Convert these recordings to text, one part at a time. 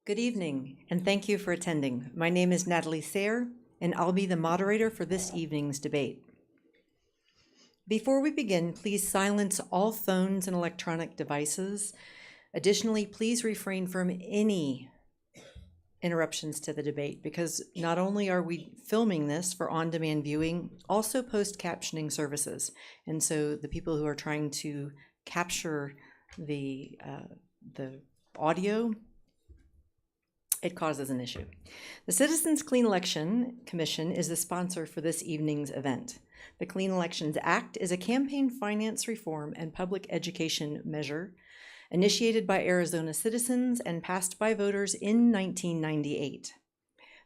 Good evening, and thank you for attending. My name is Natalie Given, and I'll be the moderator for this evening's debate. Before we begin, please silence all phones and electronic devices. Additionally, please refrain from any interruptions to the debate, because not only are we filming this for on-demand viewing, also post-captioning services. And so the people who are trying to capture the audio, it causes an issue. The Citizens Clean Election Commission is the sponsor for this evening's event. The Clean Elections Act is a campaign finance reform and public education measure initiated by Arizona citizens and passed by voters in 1998.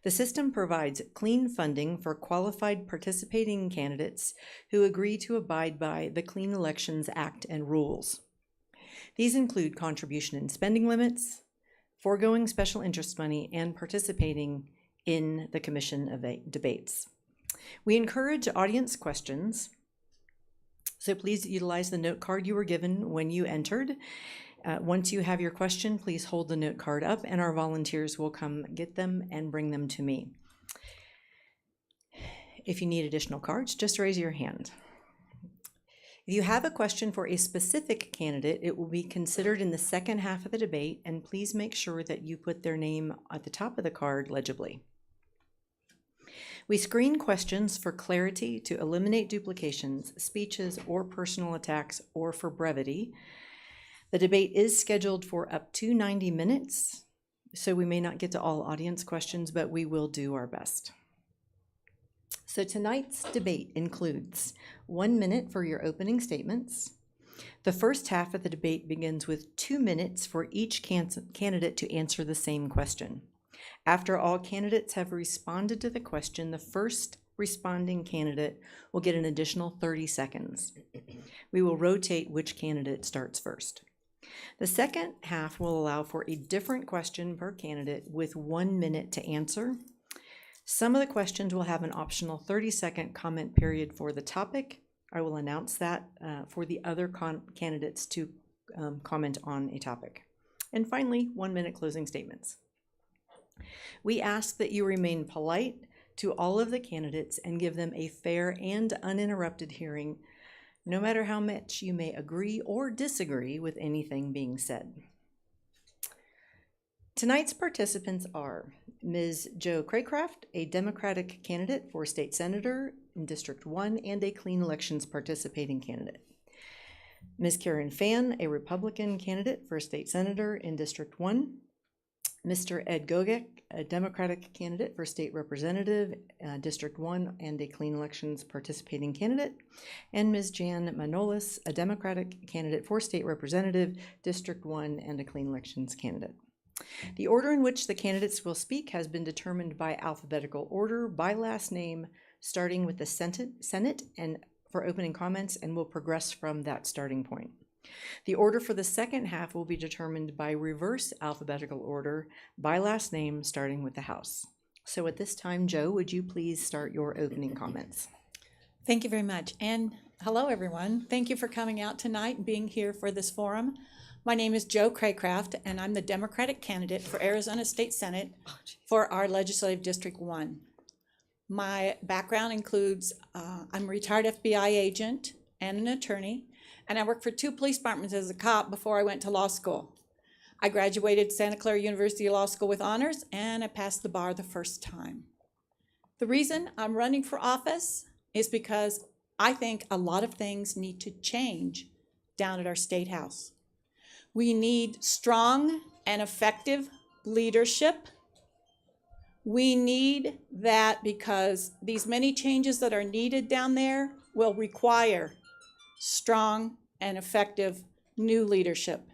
The system provides clean funding for qualified participating candidates who agree to abide by the Clean Elections Act and rules. These include contribution and spending limits, foregoing special interest money, and participating in the commission debates. We encourage audience questions, so please utilize the note card you were given when you entered. Once you have your question, please hold the note card up and our volunteers will come get them and bring them to me. If you need additional cards, just raise your hand. If you have a question for a specific candidate, it will be considered in the second half of the debate, and please make sure that you put their name at the top of the card legibly. We screen questions for clarity, to eliminate duplications, speeches, or personal attacks, or for brevity. The debate is scheduled for up to 90 minutes, so we may not get to all audience questions, but we will do our best. So tonight's debate includes 1 minute for your opening statements. The first half of the debate begins with 2 minutes for each candidate to answer the same question. After all candidates have responded to the question, the first responding candidate will get an additional 30 seconds. We will rotate which candidate starts first. The second half will allow for a different question per candidate with 1 minute to answer. Some of the questions will have an optional 30-second comment period for the topic. I will announce that for the other candidates to comment on a topic. And finally, 1 minute closing statements. We ask that you remain polite to all of the candidates and give them a fair and uninterrupted hearing, no matter how much you may agree or disagree with anything being said. Tonight's participants are Ms. Craig Kraft, a Democratic candidate for state senator in District 1 and a clean elections participating candidate. Ms. Fann, a Republican candidate for state senator in District 1. Mr. Ed Koga, a Democratic candidate for state representative, District 1 and a clean elections participating candidate. And Ms. Jan Manolos, a Democratic candidate for state representative, District 1 and a clean elections candidate. The order in which the candidates will speak has been determined by alphabetical order by last name, starting with the Senate and for opening comments, and will progress from that starting point. The order for the second half will be determined by reverse alphabetical order by last name, starting with the House. So at this time, Joe, would you please start your opening comments? Thank you very much. And hello, everyone. Thank you for coming out tonight and being here for this forum. My name is Craig Kraft, and I'm the Democratic candidate for Arizona State Senate for our Legislative District 1. My background includes I'm a retired FBI agent and an attorney, and I worked for 2 police departments as a cop before I went to law school. I graduated Santa Clara University Law School with honors, and I passed the bar the first time. The reason I'm running for office is because I think a lot of things need to change down at our state house. We need strong and effective leadership. We need that because these many changes that are needed down there will require strong and effective new leadership.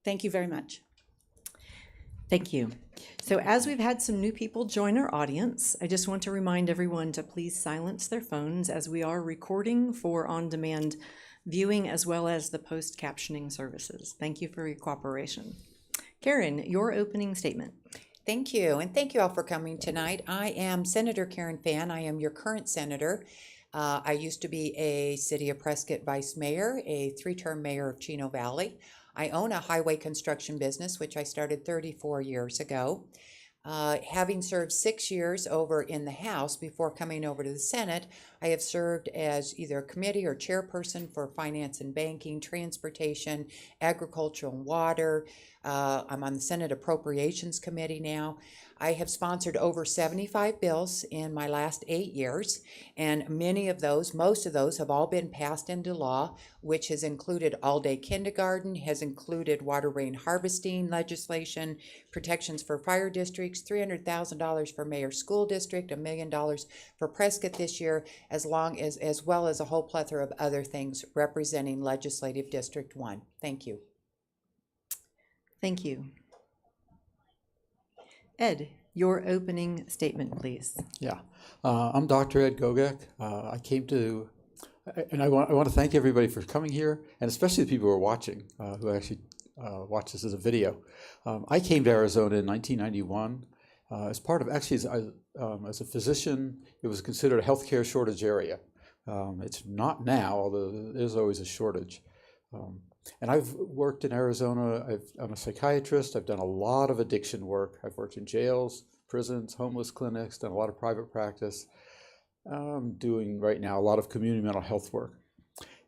Thank you very much. Thank you. So as we've had some new people join our audience, I just want to remind everyone to please silence their phones as we are recording for on-demand viewing as well as the post-captioning services. Thank you for your cooperation. Karen, your opening statement. Thank you, and thank you all for coming tonight. I am Senator Fann. I am your current senator. I used to be a City of Prescott Vice Mayor, a 3-term mayor of Chino Valley. I own a highway construction business, which I started 34 years ago. Having served 6 years over in the House before coming over to the Senate, I have served as either a committee or chairperson for finance and banking, transportation, agriculture and water. I'm on the Senate Appropriations Committee now. I have sponsored over 75 bills in my last 8 years, and most of those have all been passed into law, which has included all-day kindergarten, has included water rain harvesting legislation, protections for fire districts, $300,000 for Mayor's School District, $1 million for Prescott this year, as well as a whole plethora of other things representing Legislative District 1. Thank you. Thank you. Ed, your opening statement, please. Yeah, I'm Dr. Ed Koga. I came to, and I want to thank everybody for coming here, and especially the people who are watching, who actually watch this as a video. I came to Arizona in 1991 as part of, actually, as a physician, it was considered a healthcare shortage area. It's not now, although there's always a shortage. And I've worked in Arizona. I'm a psychiatrist. I've done a lot of addiction work. I've worked in jails, prisons, homeless clinics, done a lot of private practice. I'm doing right now a lot of community mental health work.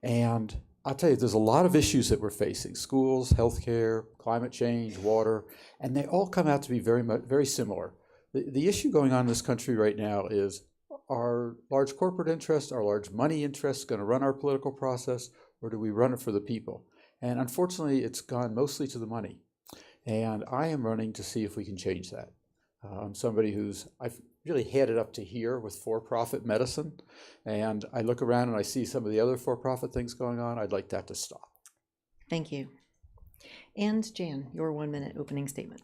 And I'll tell you, there's a lot of issues that we're facing: schools, healthcare, climate change, water, and they all come out to be very similar. The issue going on in this country right now is, are large corporate interests, are large money interests going to run our political process, or do we run it for the people? And unfortunately, it's gone mostly to the money. And I am running to see if we can change that. I'm somebody I've really had it up to here with for-profit medicine. And I look around and I see some of the other for-profit things going on. I'd like that to stop. Thank you. And Jan, your 1-minute opening statement.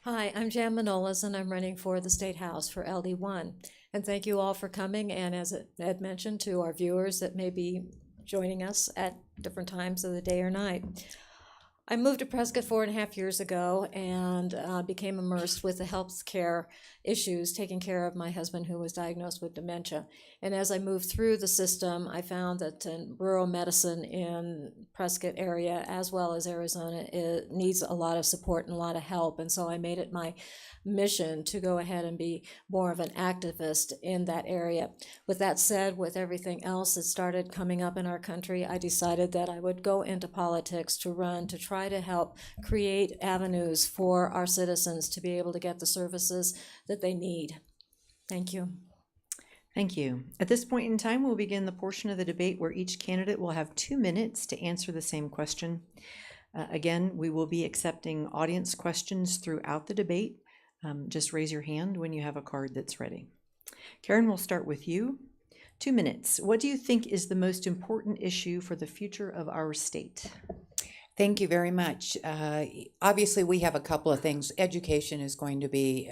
Hi, I'm Jan Manolos, and I'm running for the State House for LD1. And thank you all for coming, and as Ed mentioned, to our viewers that may be joining us at different times of the day or night. I moved to Prescott 4.5 years ago and became immersed with the health care issues, taking care of my husband who was diagnosed with dementia. And as I moved through the system, I found that rural medicine in Prescott area, as well as Arizona, it needs a lot of support and a lot of help. And so I made it my mission to go ahead and be more of an activist in that area. With that said, with everything else that started coming up in our country, I decided that I would go into politics to try to help create avenues for our citizens to be able to get the services that they need. Thank you. Thank you. At this point in time, we'll begin the portion of the debate where each candidate will have 2 minutes to answer the same question. Again, we will be accepting audience questions throughout the debate. Just raise your hand when you have a card that's ready. Karen, we'll start with you. 2 minutes. What do you think is the most important issue for the future of our state? Thank you very much. Obviously, we have a couple of things. Education is going to be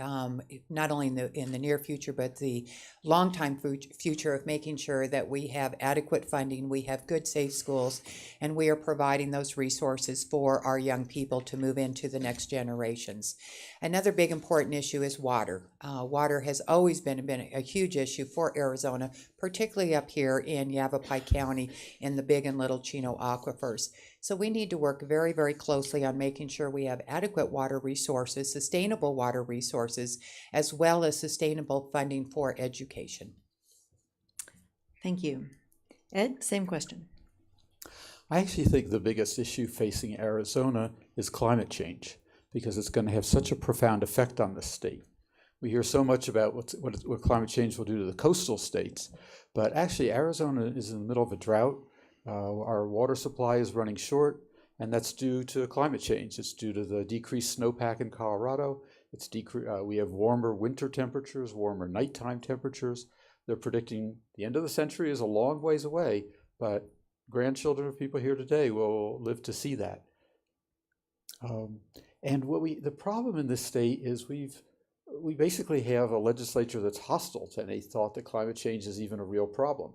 not only in the near future, but the long-time future of making sure that we have adequate funding, we have good, safe schools, and we are providing those resources for our young people to move into the next generations. Another big important issue is water. Water has always been a huge issue for Arizona, particularly up here in Yavapai County in the Big and Little Chino aquifers. So we need to work very, very closely on making sure we have adequate water resources, sustainable water resources, as well as sustainable funding for education. Thank you. Ed, same question. I actually think the biggest issue facing Arizona is climate change, because it's going to have such a profound effect on the state. We hear so much about what climate change will do to the coastal states, but actually Arizona is in the middle of a drought. Our water supply is running short, and that's due to climate change. It's due to the decreased snowpack in Colorado. We have warmer winter temperatures, warmer nighttime temperatures. They're predicting the end of the century is a long ways away, but grandchildren of people here today will live to see that. And the problem in this state is we basically have a legislature that's hostile to any thought that climate change is even a real problem.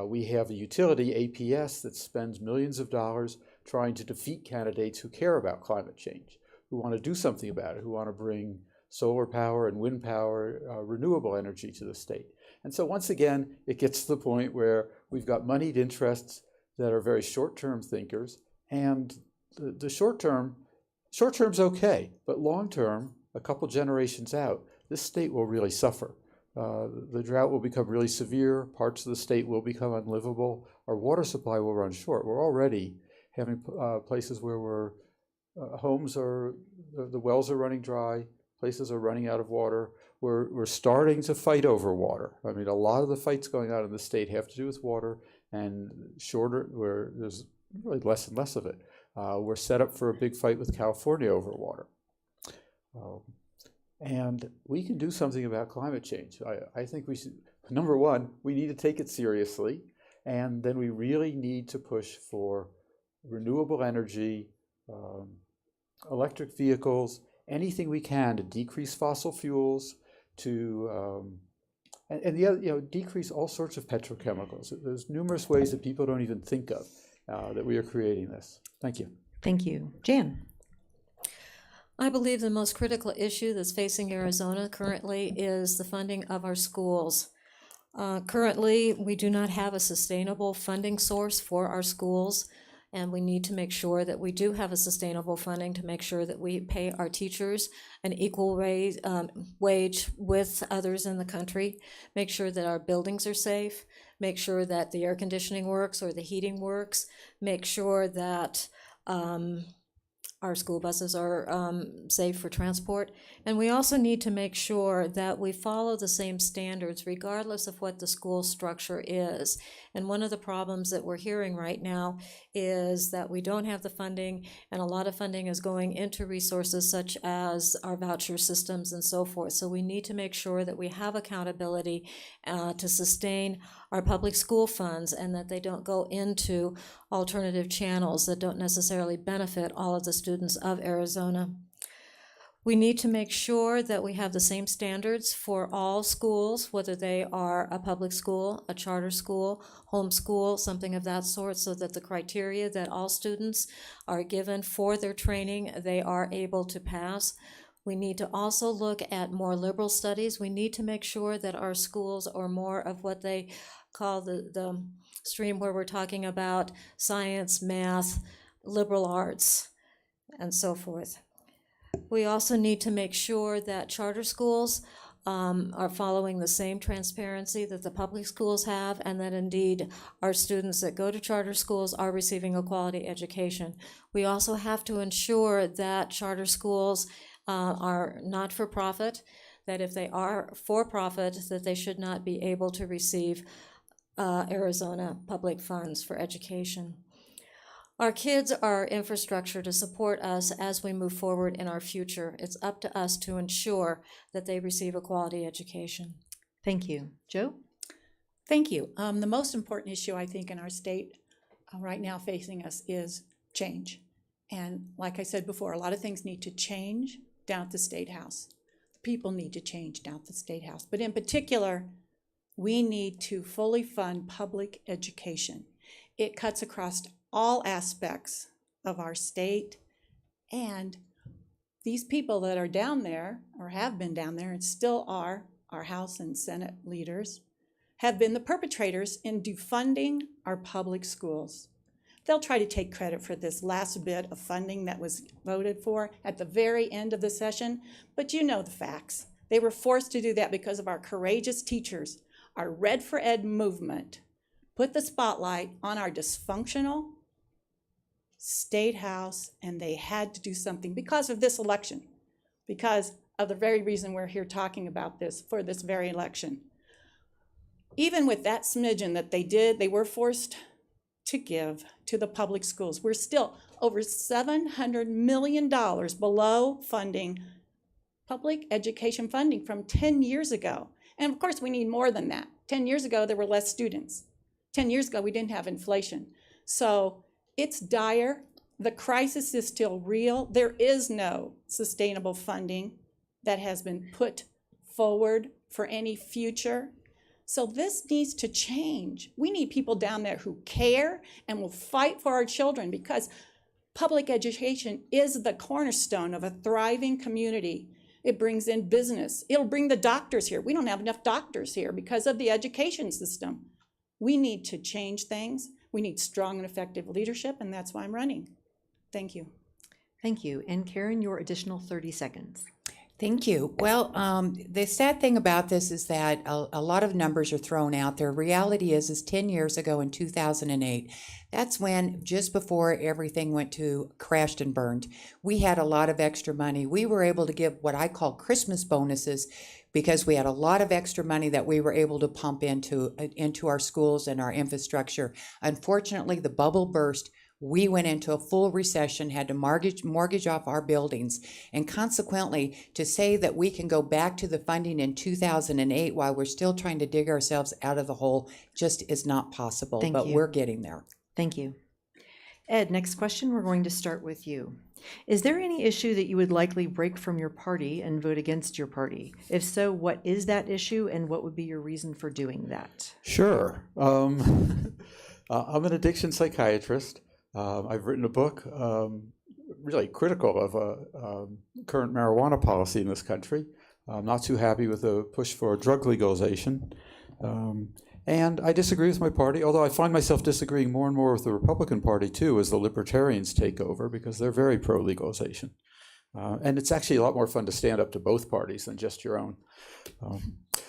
We have a utility, APS, that spends millions of dollars trying to defeat candidates who care about climate change, who want to do something about it, who want to bring solar power and wind power, renewable energy to the state. And so once again, it gets to the point where we've got moneyed interests that are very short-term thinkers, and the short-term's okay, but long-term, a couple generations out, this state will really suffer. The drought will become really severe, parts of the state will become unlivable, our water supply will run short. We're already having places where homes are, the wells are running dry, places are running out of water. We're starting to fight over water. I mean, a lot of the fights going on in the state have to do with water, and shorter, where there's really less and less of it. We're set up for a big fight with California over water. And we can do something about climate change. I think we should, number one, we need to take it seriously, and then we really need to push for renewable energy, electric vehicles, anything we can to decrease fossil fuels, to and the other, decrease all sorts of petrochemicals. There's numerous ways that people don't even think of that we are creating this. Thank you. Thank you. Jan? I believe the most critical issue that's facing Arizona currently is the funding of our schools. Currently, we do not have a sustainable funding source for our schools, and we need to make sure that we do have a sustainable funding to make sure that we pay our teachers an equal wage with others in the country, make sure that our buildings are safe, make sure that the air conditioning works or the heating works, make sure that our school buses are safe for transport. And we also need to make sure that we follow the same standards regardless of what the school structure is. And one of the problems that we're hearing right now is that we don't have the funding, and a lot of funding is going into resources such as our voucher systems and so forth. So we need to make sure that we have accountability to sustain our public school funds, and that they don't go into alternative channels that don't necessarily benefit all of the students of Arizona. We need to make sure that we have the same standards for all schools, whether they are a public school, a charter school, homeschool, something of that sort, so that the criteria that all students are given for their training, they are able to pass. We need to also look at more liberal studies. We need to make sure that our schools are more of what they call the stream, where we're talking about science, math, liberal arts, and so forth. We also need to make sure that charter schools are following the same transparency that the public schools have, and that indeed our students that go to charter schools are receiving a quality education. We also have to ensure that charter schools are not for profit, that if they are for profit, that they should not be able to receive Arizona public funds for education. Our kids are infrastructure to support us as we move forward in our future. It's up to us to ensure that they receive a quality education. Thank you. Joe? Thank you. The most important issue, I think, in our state right now facing us is change. And like I said before, a lot of things need to change down at the State House. The people need to change down at the State House. But in particular, we need to fully fund public education. It cuts across all aspects of our state, and these people that are down there, or have been down there and still are, our House and Senate leaders, have been the perpetrators in defunding our public schools. They'll try to take credit for this last bit of funding that was voted for at the very end of the session, but you know the facts. They were forced to do that because of our courageous teachers. Our Red for Ed movement put the spotlight on our dysfunctional State House, and they had to do something because of this election, because of the very reason we're here talking about this, for this very election. Even with that smidgen that they did, they were forced to give to the public schools. We're still over $700 million below funding, public education funding from 10 years ago. And of course, we need more than that. 10 years ago, there were less students. 10 years ago, we didn't have inflation. So it's dire. The crisis is still real. There is no sustainable funding that has been put forward for any future. So this needs to change. We need people down there who care and will fight for our children, because public education is the cornerstone of a thriving community. It brings in business. It'll bring the doctors here. We don't have enough doctors here because of the education system. We need to change things. We need strong and effective leadership, and that's why I'm running. Thank you. Thank you. And Karen, your additional 30 seconds. Thank you. Well, the sad thing about this is that a lot of numbers are thrown out there. Reality is 10 years ago in 2008, that's when, just before everything went to crashed and burned, we had a lot of extra money. We were able to give what I call Christmas bonuses because we had a lot of extra money that we were able to pump into our schools and our infrastructure. Unfortunately, the bubble burst. We went into a full recession, had to mortgage off our buildings, and consequently, to say that we can go back to the funding in 2008 while we're still trying to dig ourselves out of the hole just is not possible, Thank but you. we're getting there. Thank you. Ed, next question, we're going to start with you. Is there any issue that you would likely break from your party and vote against your party? If so, what is that issue and what would be your reason for doing that? Sure. I'm an addiction psychiatrist. I've written a book really critical of current marijuana policy in this country. I'm not too happy with the push for drug legalization. And I disagree with my party, although I find myself disagreeing more and more with the Republican Party, too, as the libertarians take over, because they're very pro-legalization. And it's actually a lot more fun to stand up to both parties than just your own.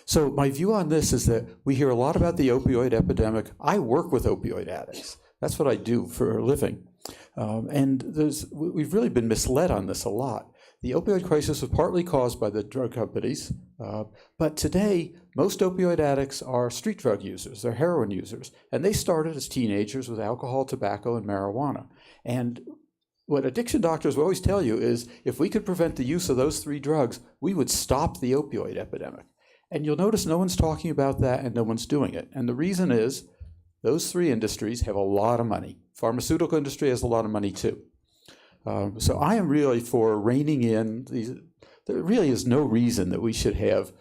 So my view on this is that we hear a lot about the opioid epidemic. I work with opioid addicts. That's what I do for a living. And we've really been misled on this a lot. The opioid crisis was partly caused by the drug companies, but today, most opioid addicts are street drug users, they're heroin users, and they started as teenagers with alcohol, tobacco, and marijuana. And what addiction doctors will always tell you is, if we could prevent the use of those three drugs, we would stop the opioid epidemic. And you'll notice no one's talking about that and no one's doing it. And the reason is, those three industries have a lot of money. Pharmaceutical industry has a lot of money too. So I am really for reining in these. There really is no reason that we should have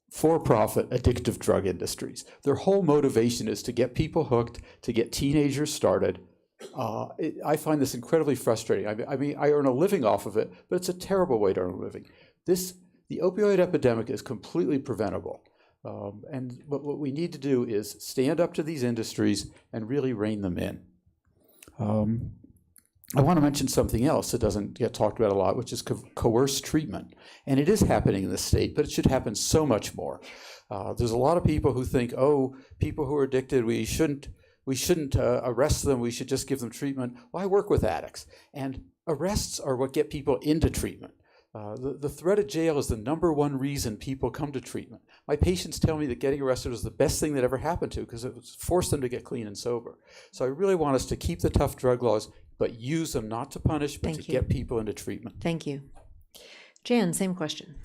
for-profit addictive drug industries. Their whole motivation is to get people hooked, to get teenagers started. I find this incredibly frustrating. I mean, I earn a living off of it, but it's a terrible way to earn a living. The opioid epidemic is completely preventable. And what we need to do is stand up to these industries and really rein them in. I want to mention something else that doesn't get talked about a lot, which is coerced treatment. And it is happening in the state, but it should happen so much more. There's a lot of people who think, oh, people who are addicted, we shouldn't arrest them, we should just give them treatment. Well, I work with addicts, and arrests are what get people into treatment. The threat of jail is the number one reason people come to treatment. My patients tell me that getting arrested was the best thing that ever happened to, because it forced them to get clean and sober. So I really want us to keep the tough drug laws, but use them not to punish, but to get people into treatment. Thank you. Jan, same question.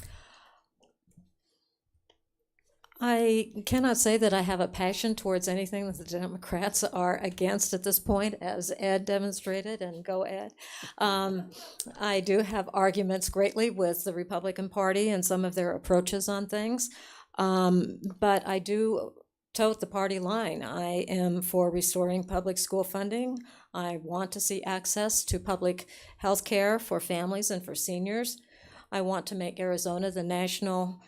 I cannot say that I have a passion towards anything that the Democrats are against at this point, as Ed demonstrated, and go Ed. I do have arguments greatly with the Republican Party and some of their approaches on things, but I do tote the party line. I am for restoring public school funding. I want to see access to public health care for families and for seniors. I want to make Arizona the national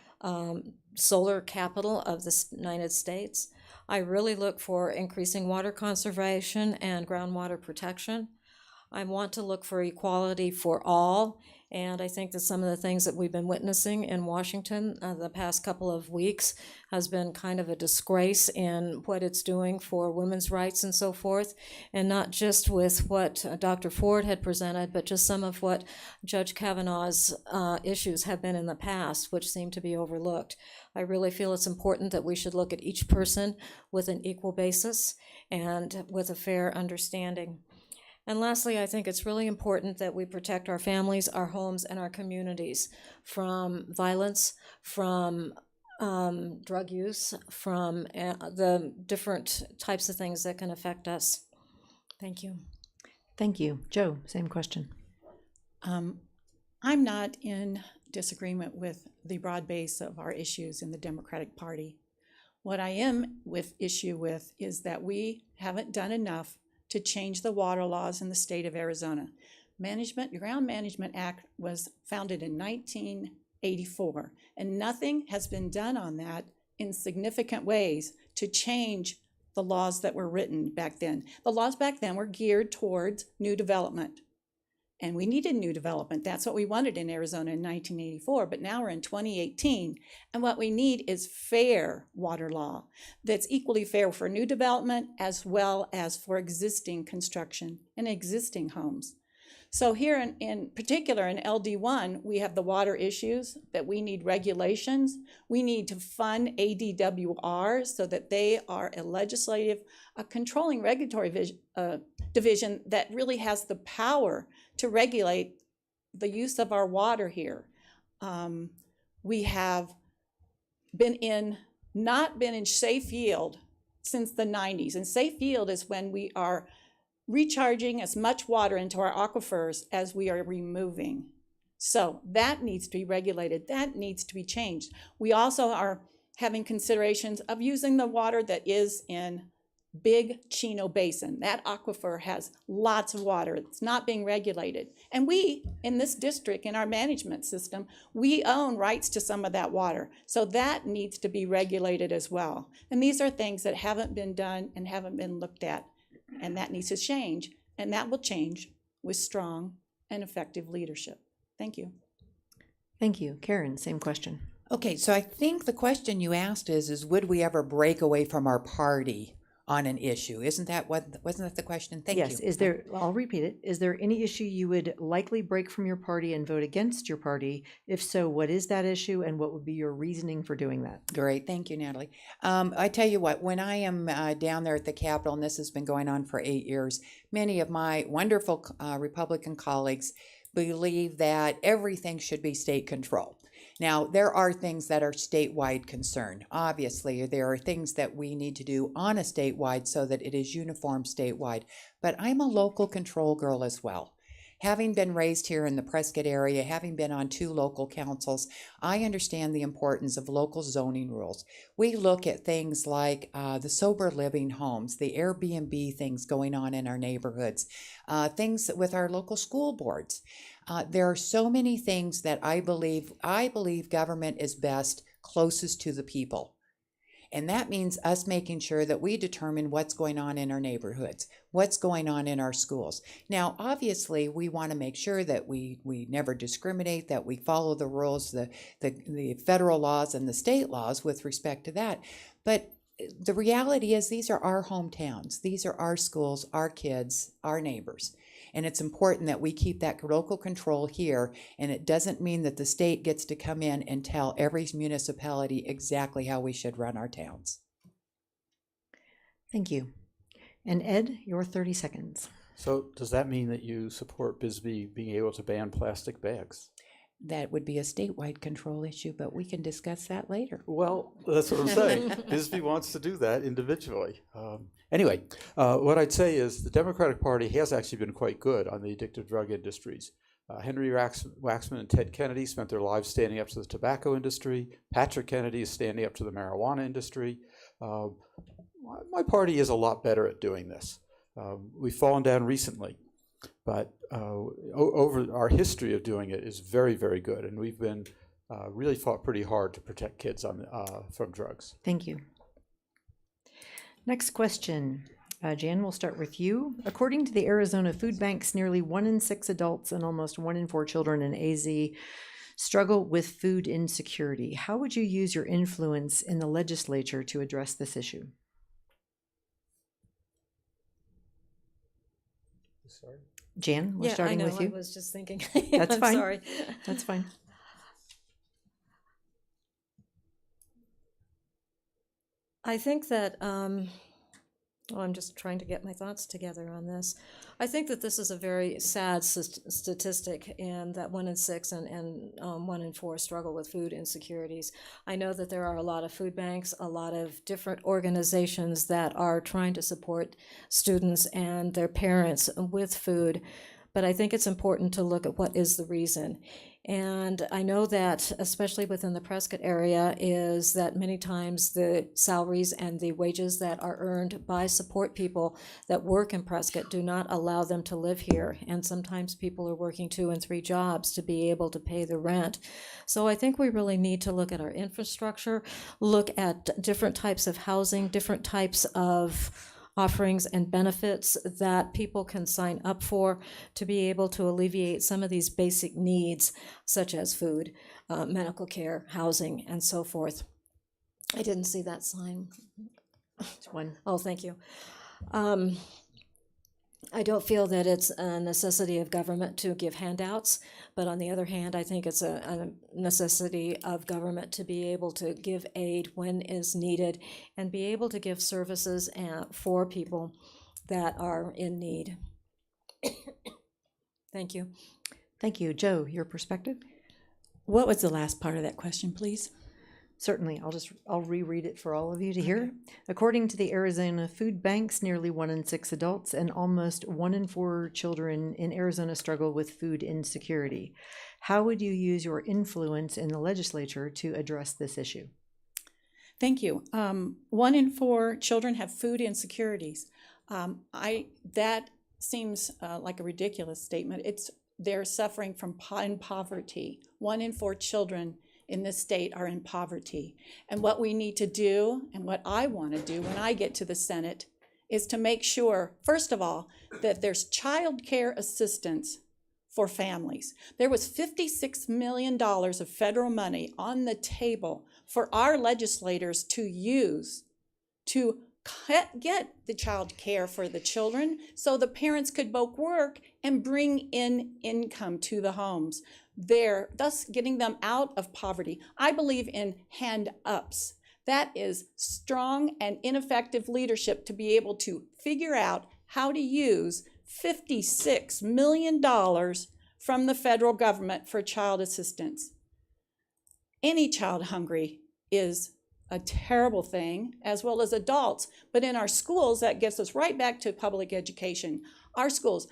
solar capital of the United States. I really look for increasing water conservation and groundwater protection. I want to look for equality for all, and I think that some of the things that we've been witnessing in Washington the past couple of weeks has been kind of a disgrace in what it's doing for women's rights and so forth, and not just with what Dr. Ford had presented, but just some of what Judge Kavanaugh's issues have been in the past, which seem to be overlooked. I really feel it's important that we should look at each person with an equal basis and with a fair understanding. And lastly, I think it's really important that we protect our families, our homes, and our communities from violence, from drug use, from the different types of things that can affect us. Thank you. Thank you. Joe, same question. I'm not in disagreement with the broad base of our issues in the Democratic Party. What I am issue with is that we haven't done enough to change the water laws in the state of Arizona. Ground Management Act was founded in 1984. And nothing has been done on that in significant ways to change the laws that were written back then. The laws back then were geared towards new development. And we needed new development. That's what we wanted in Arizona in 1984, but now we're in 2018. And what we need is fair water law that's equally fair for new development as well as for existing construction and existing homes. So here in particular in LD1, we have the water issues that we need regulations. We need to fund ADWRs so that they are a controlling regulatory division that really has the power to regulate the use of our water here. We have not been in safe yield since the 90s. And safe yield is when we are recharging as much water into our aquifers as we are removing. So that needs to be regulated. That needs to be changed. We also are having considerations of using the water that is in Big Chino Basin. That aquifer has lots of water. It's not being regulated. And we, in this district, in our management system, we own rights to some of that water. So that needs to be regulated as well. And these are things that haven't been done and haven't been looked at. And that needs to change. And that will change with strong and effective leadership. Thank you. Thank you. Karen, same question. Okay, so I think the question you asked is would we ever break away from our party on an issue? Wasn't that the question? Thank you. Yes, I'll repeat it. Is there any issue you would likely break from your party and vote against your party? If so, what is that issue and what would be your reasoning for doing that? Great, thank you, Natalie. I tell you what, when I am down there at the Capitol, and this has been going on for 8 years, many of my wonderful Republican colleagues believe that everything should be state control. Now, there are things that are statewide concern. Obviously, there are things that we need to do on a statewide so that it is uniform statewide. But I'm a local control girl as well. Having been raised here in the Prescott area, having been on 2 local councils, I understand the importance of local zoning rules. We look at things like the sober living homes, the Airbnb things going on in our neighborhoods, things with our local school boards. There are so many things that I believe government is best closest to the people. And that means us making sure that we determine what's going on in our neighborhoods, what's going on in our schools. Now, obviously, we want to make sure that we never discriminate, that we follow the rules, the federal laws and the state laws with respect to that. But the reality is these are our hometowns. These are our schools, our kids, our neighbors. And it's important that we keep that local control here, and it doesn't mean that the state gets to come in and tell every municipality exactly how we should run our towns. Thank you. And Ed, your 30 seconds. So does that mean that you support Bisbee being able to ban plastic bags? That would be a statewide control issue, but we can discuss that later. Well, that's what I'm saying. Bisbee wants to do that individually. Anyway, what I'd say is the Democratic Party has actually been quite good on the addictive drug industries. Henry Waxman and Ted Kennedy spent their lives standing up to the tobacco industry. Patrick Kennedy is standing up to the marijuana industry. My party is a lot better at doing this. We've fallen down recently, but over our history of doing it is very, very good, and we've been really fought pretty hard to protect kids from drugs. Thank you. Next question. Jan, we'll start with you. According to the Arizona Food Banks, nearly 1 in 6 adults and almost 1 in 4 children in AZ struggle with food insecurity. How would you use your influence in the legislature to address this issue? Sorry. Jan, we're starting with you. I was just thinking. That's I'm fine. sorry. That's fine. I think that, I'm just trying to get my thoughts together on this. I think that this is a very sad statistic, and that 1 in 6 and 1 in 4 struggle with food insecurities. I know that there are a lot of food banks, a lot of different organizations that are trying to support students and their parents with food. but I think it's important to look at what is the reason. And I know that, especially within the Prescott area, is that many times the salaries and the wages that are earned by support people that work in Prescott do not allow them to live here. And sometimes people are working 2 and 3 jobs to be able to pay the rent. So I think we really need to look at our infrastructure, look at different types of housing, different types of offerings and benefits that people can sign up for to be able to alleviate some of these basic needs, such as food, medical care, housing, and so forth. I didn't see that sign. One. Oh, thank you. I don't feel that it's a necessity of government to give handouts, but on the other hand, I think it's a necessity of government to be able to give aid when is needed and be able to give services for people that are in need. Thank you. Thank you. Joe, your perspective? What was the last part of that question, please? Certainly, I'll reread it for all of you to hear. According to the Arizona Food Banks, nearly 1 in 6 adults and almost 1 in 4 children in Arizona struggle with food insecurity. How would you use your influence in the legislature to address this issue? Thank you. 1 in 4 children have food insecurities. That seems like a ridiculous statement. They're suffering from poverty. 1 in 4 children in this state are in poverty. And what we need to do, and what I want to do when I get to the Senate, is to make sure, first of all, that there's child care assistance for families. There was $56 million of federal money on the table for our legislators to use to get the child care for the children so the parents could both work and bring in income to the homes, thus getting them out of poverty. I believe in hand-ups. That is strong and ineffective leadership to be able to figure out how to use $56 million from the federal government for child assistance. Any child hungry is a terrible thing, as well as adults. But in our schools, that gets us right back to public education. Our schools,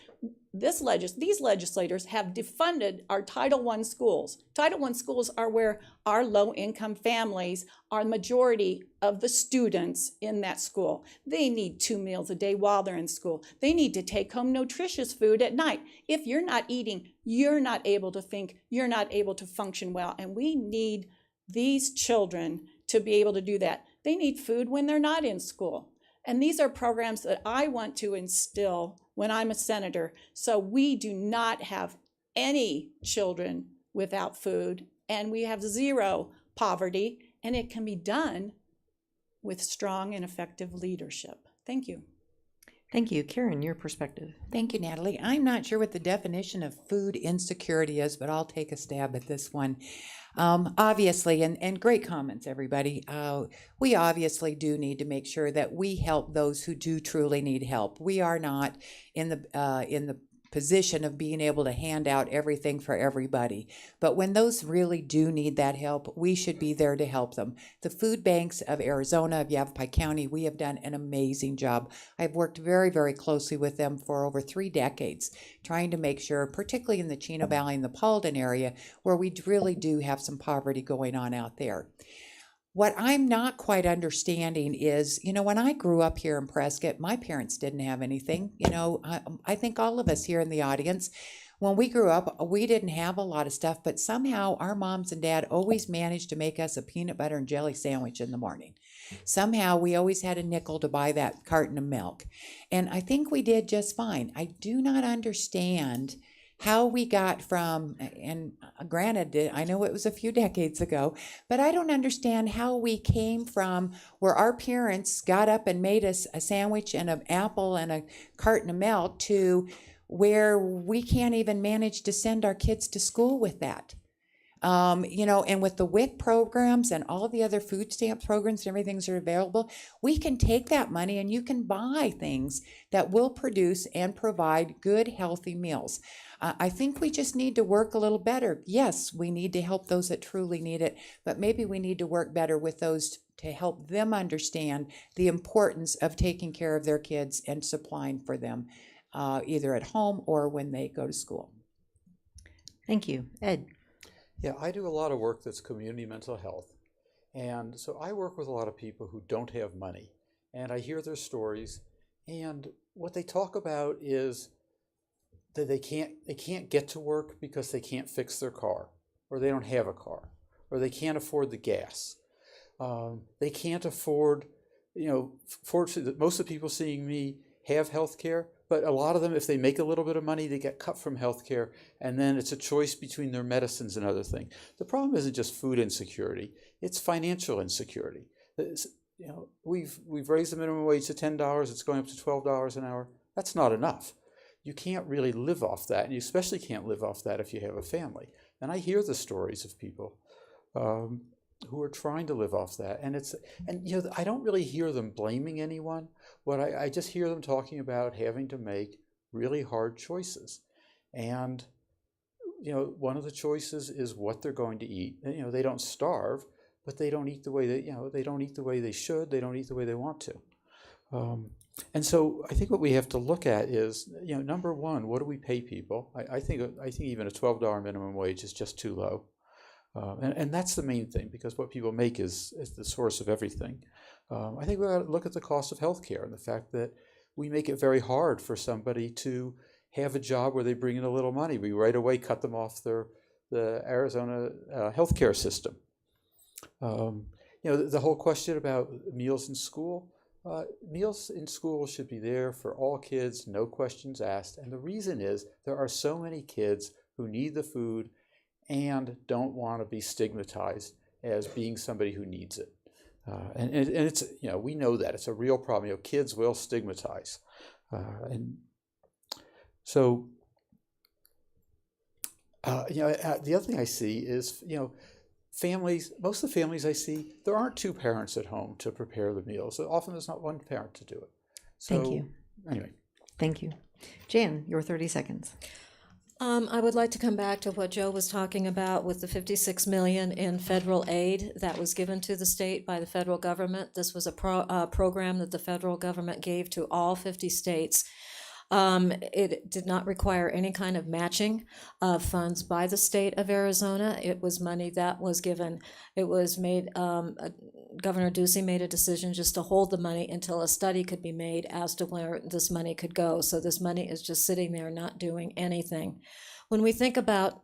these legislators have defunded our Title I schools. Title I schools are where our low-income families are the majority of the students in that school. They need 2 meals a day while they're in school. They need to take home nutritious food at night. If you're not eating, you're not able to think, you're not able to function well. And we need these children to be able to do that. They need food when they're not in school. And these are programs that I want to instill when I'm a senator, so we do not have any children without food, and we have 0 poverty, and it can be done with strong and effective leadership. Thank you. Thank you. Karen, your perspective. Thank you, Natalie. I'm not sure what the definition of food insecurity is, but I'll take a stab at this one. Obviously, and great comments, everybody. We obviously do need to make sure that we help those who do truly need help. We are not in the position of being able to hand out everything for everybody. But when those really do need that help, we should be there to help them. The food banks of Arizona, of Yavapai County, we have done an amazing job. I've worked very, very closely with them for over 3 decades, trying to make sure, particularly in the Chino Valley and the Paulden area, where we really do have some poverty going on out there. What I'm not quite understanding is, when I grew up here in Prescott, my parents didn't have anything. I think all of us here in the audience, when we grew up, we didn't have a lot of stuff, but somehow our moms and dad always managed to make us a peanut butter and jelly sandwich in the morning. Somehow we always had a nickel to buy that carton of milk. And I think we did just fine. I do not understand how we got from, and granted, I know it was a few decades ago, but I don't understand how we came from where our parents got up and made us a sandwich and an apple and a carton of milk to where we can't even manage to send our kids to school with that. And with the WIC programs and all the other food stamp programs and everything that are available, we can take that money and you can buy things that will produce and provide good, healthy meals. I think we just need to work a little better. Yes, we need to help those that truly need it, but maybe we need to work better with those to help them understand the importance of taking care of their kids and supplying for them. either at home or when they go to school. Thank you. Ed? Yeah, I do a lot of work that's community mental health. And so I work with a lot of people who don't have money. And I hear their stories. And what they talk about is that they can't get to work because they can't fix their car, or they don't have a car, or they can't afford the gas. They can't afford, fortunately, most of the people seeing me have health care, but a lot of them, if they make a little bit of money, they get cut from health care, and then it's a choice between their medicines and other things. The problem isn't just food insecurity, it's financial insecurity. We've raised the minimum wage to $10, it's going up to $12 an hour. That's not enough. You can't really live off that, and you especially can't live off that if you have a family. And I hear the stories of people who are trying to live off that, and I don't really hear them blaming anyone. I just hear them talking about having to make really hard choices, and one of the choices is what they're going to eat. They don't starve, but they don't eat the way they don't eat the way they should. They don't eat the way they want to. And so I think what we have to look at is, number one, what do we pay people? I think even a $12 minimum wage is just too low. And that's the main thing, because what people make is the source of everything. I think we ought to look at the cost of healthcare and the fact that we make it very hard for somebody to have a job where they bring in a little money. We right away cut them off the Arizona healthcare system. The whole question about meals in school. Meals in school should be there for all kids, no questions asked. And the reason is there are so many kids who need the food and don't want to be stigmatized as being somebody who needs it. And it's, we know that. It's a real problem. Kids will stigmatize. And so, the other thing I see is, families, most of the families I see, there aren't two parents at home to prepare the meals. So often there's not one parent to do it. So, Thank you. Anyway. Thank you. Jan, your 30 seconds. I would like to come back to what Joe was talking about with the $56 million in federal aid that was given to the state by the federal government. This was a program that the federal government gave to all 50 states. It did not require any kind of matching of funds by the state of Arizona. It was money that was given. It was made, Governor Ducey made a decision just to hold the money until a study could be made as to where this money could go. So this money is just sitting there not doing anything. When we think about,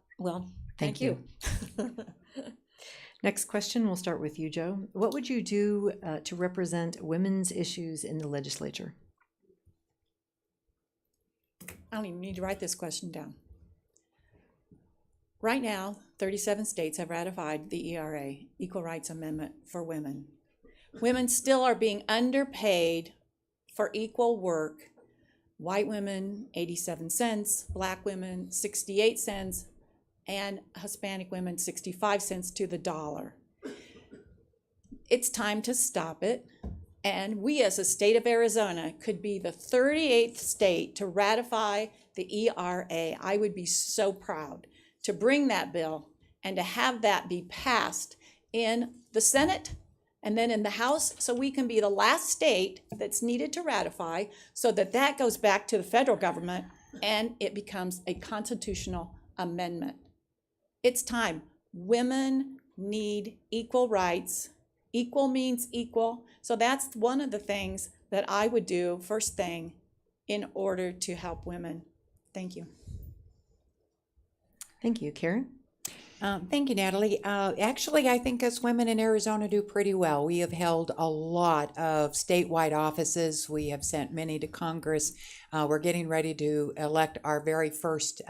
thank you. Next question, we'll start with you, Joe. What would you do to represent women's issues in the legislature? I don't even need to write this question down. Right now, 37 states have ratified the ERA, Equal Rights Amendment for women. Women still are being underpaid for equal work. White women, 87 cents, black women, 68 cents, and Hispanic women, 65 cents to the dollar. It's time to stop it. And we as a state of Arizona could be the 38th state to ratify the ERA. I would be so proud to bring that bill and to have that be passed in the Senate and then in the House, so we can be the last state that's needed to ratify, so that that goes back to the federal government and it becomes a constitutional amendment. It's time. Women need equal rights. Equal means equal. So that's one of the things that I would do first thing in order to help women. Thank you. Thank you. Karen? Thank you, Natalie. Actually, I think us women in Arizona do pretty well. We have held a lot of statewide offices. We have sent many to Congress. We're getting ready to elect our very first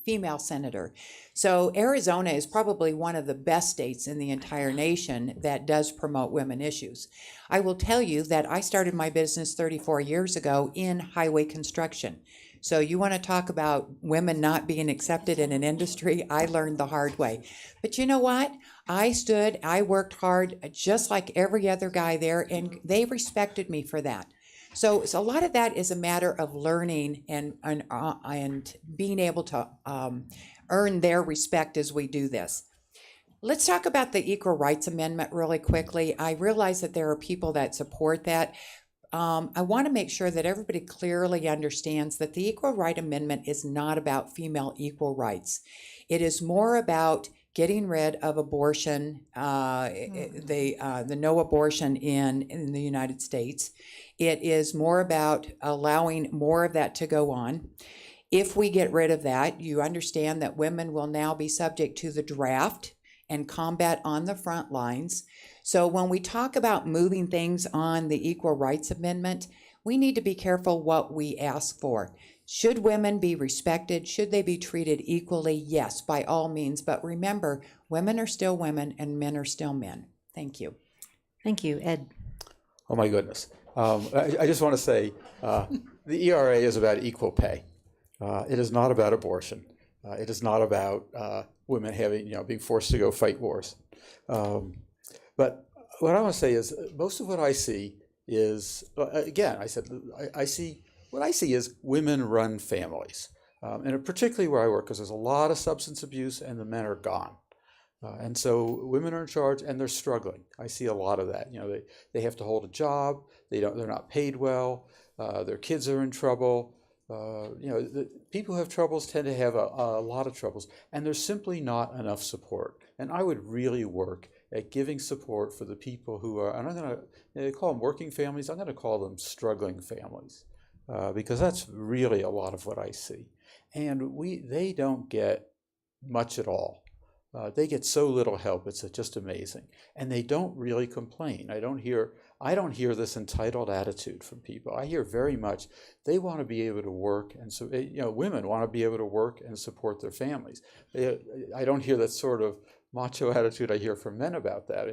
female senator. So Arizona is probably one of the best states in the entire nation that does promote women issues. I will tell you that I started my business 34 years ago in highway construction. So you want to talk about women not being accepted in an industry? I learned the hard way. But you know what? I worked hard just like every other guy there, and they respected me for that. So a lot of that is a matter of learning and being able to earn their respect as we do this. Let's talk about the Equal Rights Amendment really quickly. I realize that there are people that support that. I want to make sure that everybody clearly understands that the Equal Right Amendment is not about female equal rights. It is more about getting rid of abortion, the no abortion in the United States. It is more about allowing more of that to go on. If we get rid of that, you understand that women will now be subject to the draft and combat on the front lines. So when we talk about moving things on the Equal Rights Amendment, we need to be careful what we ask for. Should women be respected? Should they be treated equally? Yes, by all means. But remember, women are still women and men are still men. Thank you. Thank you. Ed? Oh my goodness. I just want to say the ERA is about equal pay. It is not about abortion. It is not about women having, being forced to go fight wars. But what I want to say is most of what I see is, again, what I see is women-run families, and particularly where I work, because there's a lot of substance abuse and the men are gone. And so women are in charge and they're struggling. I see a lot of that. They have to hold a job. They're not paid well. Their kids are in trouble. The people who have troubles tend to have a lot of troubles, and there's simply not enough support. And I would really work at giving support for the people who are, and I'm going to they call them working families, I'm going to call them struggling families, because that's really a lot of what I see. And they don't get much at all. They get so little help, it's just amazing. And they don't really complain. I don't hear this entitled attitude from people. I hear very much they want to be able to work, and so women want to be able to work and support their families. I don't hear that sort of macho attitude I hear from men about that.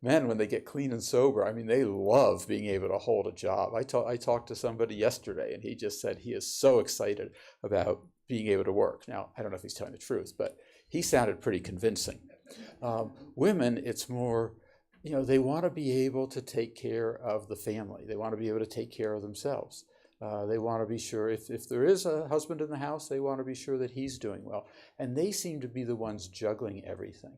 Men when they get clean and sober, I mean, they love being able to hold a job. I talked to somebody yesterday, and he just said he is so excited about being able to work. Now, I don't know if he's telling the truth, but he sounded pretty convincing. Women, it's more, they want to be able to take care of the family. They want to be able to take care of themselves. They want to be sure if there is a husband in the house, they want to be sure that he's doing well. And they seem to be the ones juggling everything.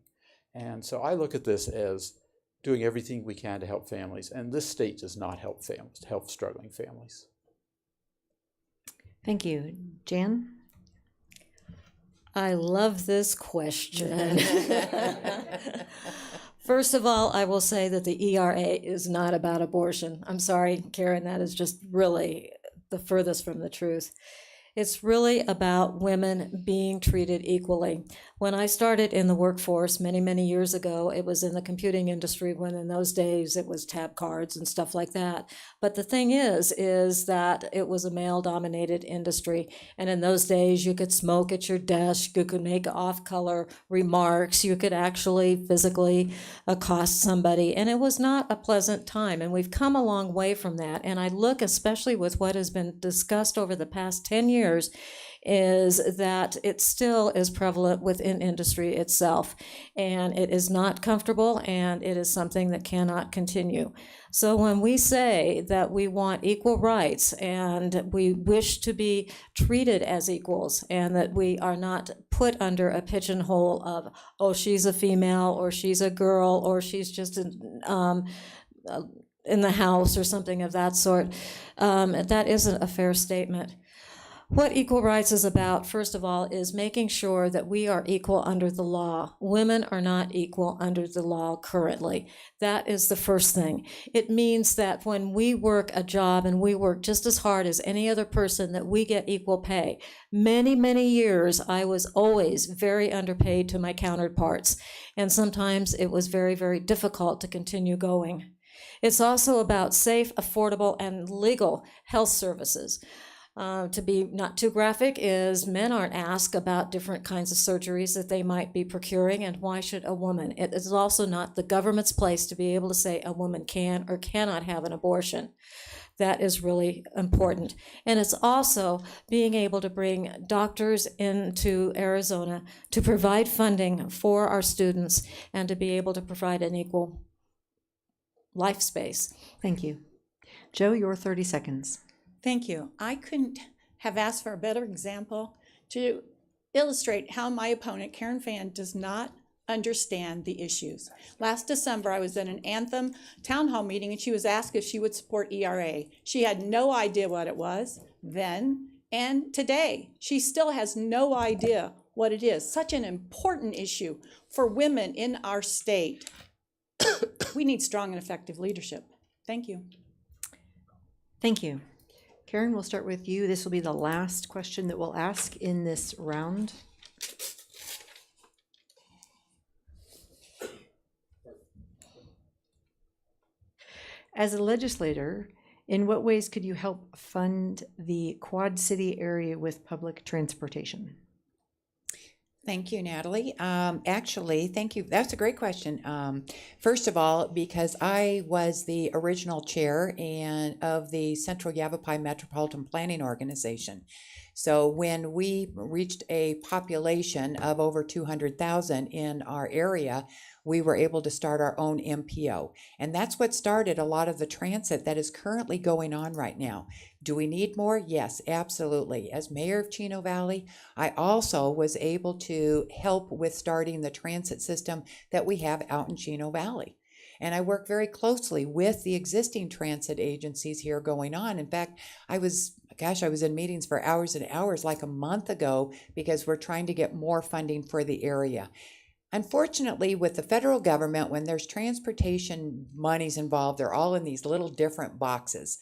And so I look at this as doing everything we can to help families. And this state does not help families, help struggling families. Thank you. Jan? I love this question. First of all, I will say that the ERA is not about abortion. I'm sorry, Karen, that is just really the furthest from the truth. It's really about women being treated equally. When I started in the workforce many, many years ago, it was in the computing industry, when in those days it was tab cards and stuff like that. But the thing is that it was a male-dominated industry. And in those days, you could smoke at your desk, you could make off-color remarks, you could actually physically accost somebody. And it was not a pleasant time. And we've come a long way from that. And I look, especially with what has been discussed over the past 10 years, is that it still is prevalent within industry itself, and it is not comfortable, and it is something that cannot continue. So when we say that we want equal rights and we wish to be treated as equals, and that we are not put under a pigeonhole of, oh, she's a female, or she's a girl, or she's just in the house or something of that sort, that isn't a fair statement. What equal rights is about, first of all, is making sure that we are equal under the law. Women are not equal under the law currently. That is the first thing. It means that when we work a job and we work just as hard as any other person, that we get equal pay. Many, many years, I was always very underpaid to my counterparts, and sometimes it was very, very difficult to continue going. It's also about safe, affordable, and legal health services. To be not too graphic, is men aren't asked about different kinds of surgeries that they might be procuring, and why should a woman? It is also not the government's place to be able to say a woman can or cannot have an abortion. That is really important. And it's also being able to bring doctors into Arizona to provide funding for our students and to be able to provide an equal life space. Thank you. Joe, your 30 seconds. Thank you. I couldn't have asked for a better example to illustrate how my opponent, Karen Fann, does not understand the issues. Last December, I was at an Anthem town hall meeting and she was asked if she would support ERA. She had no idea what it was then and today. She still has no idea what it is. Such an important issue for women in our state. We need strong and effective leadership. Thank you. Thank you. Karen, we'll start with you. This will be the last question that we'll ask in this round. As a legislator, in what ways could you help fund the Quad City area with public transportation? Thank you, Natalie. Actually, thank you. That's a great question. First of all, because I was the original chair of the Central Yavapai Metropolitan Planning Organization. So when we reached a population of over 200,000 in our area, we were able to start our own MPO. And that's what started a lot of the transit that is currently going on right now. Do we need more? Yes, absolutely. As mayor of Chino Valley, I also was able to help with starting the transit system that we have out in Chino Valley. And I work very closely with the existing transit agencies here going on. In fact, I was in meetings for hours and hours like a month ago because we're trying to get more funding for the area. Unfortunately, with the federal government, when there's transportation monies involved, they're all in these little different boxes,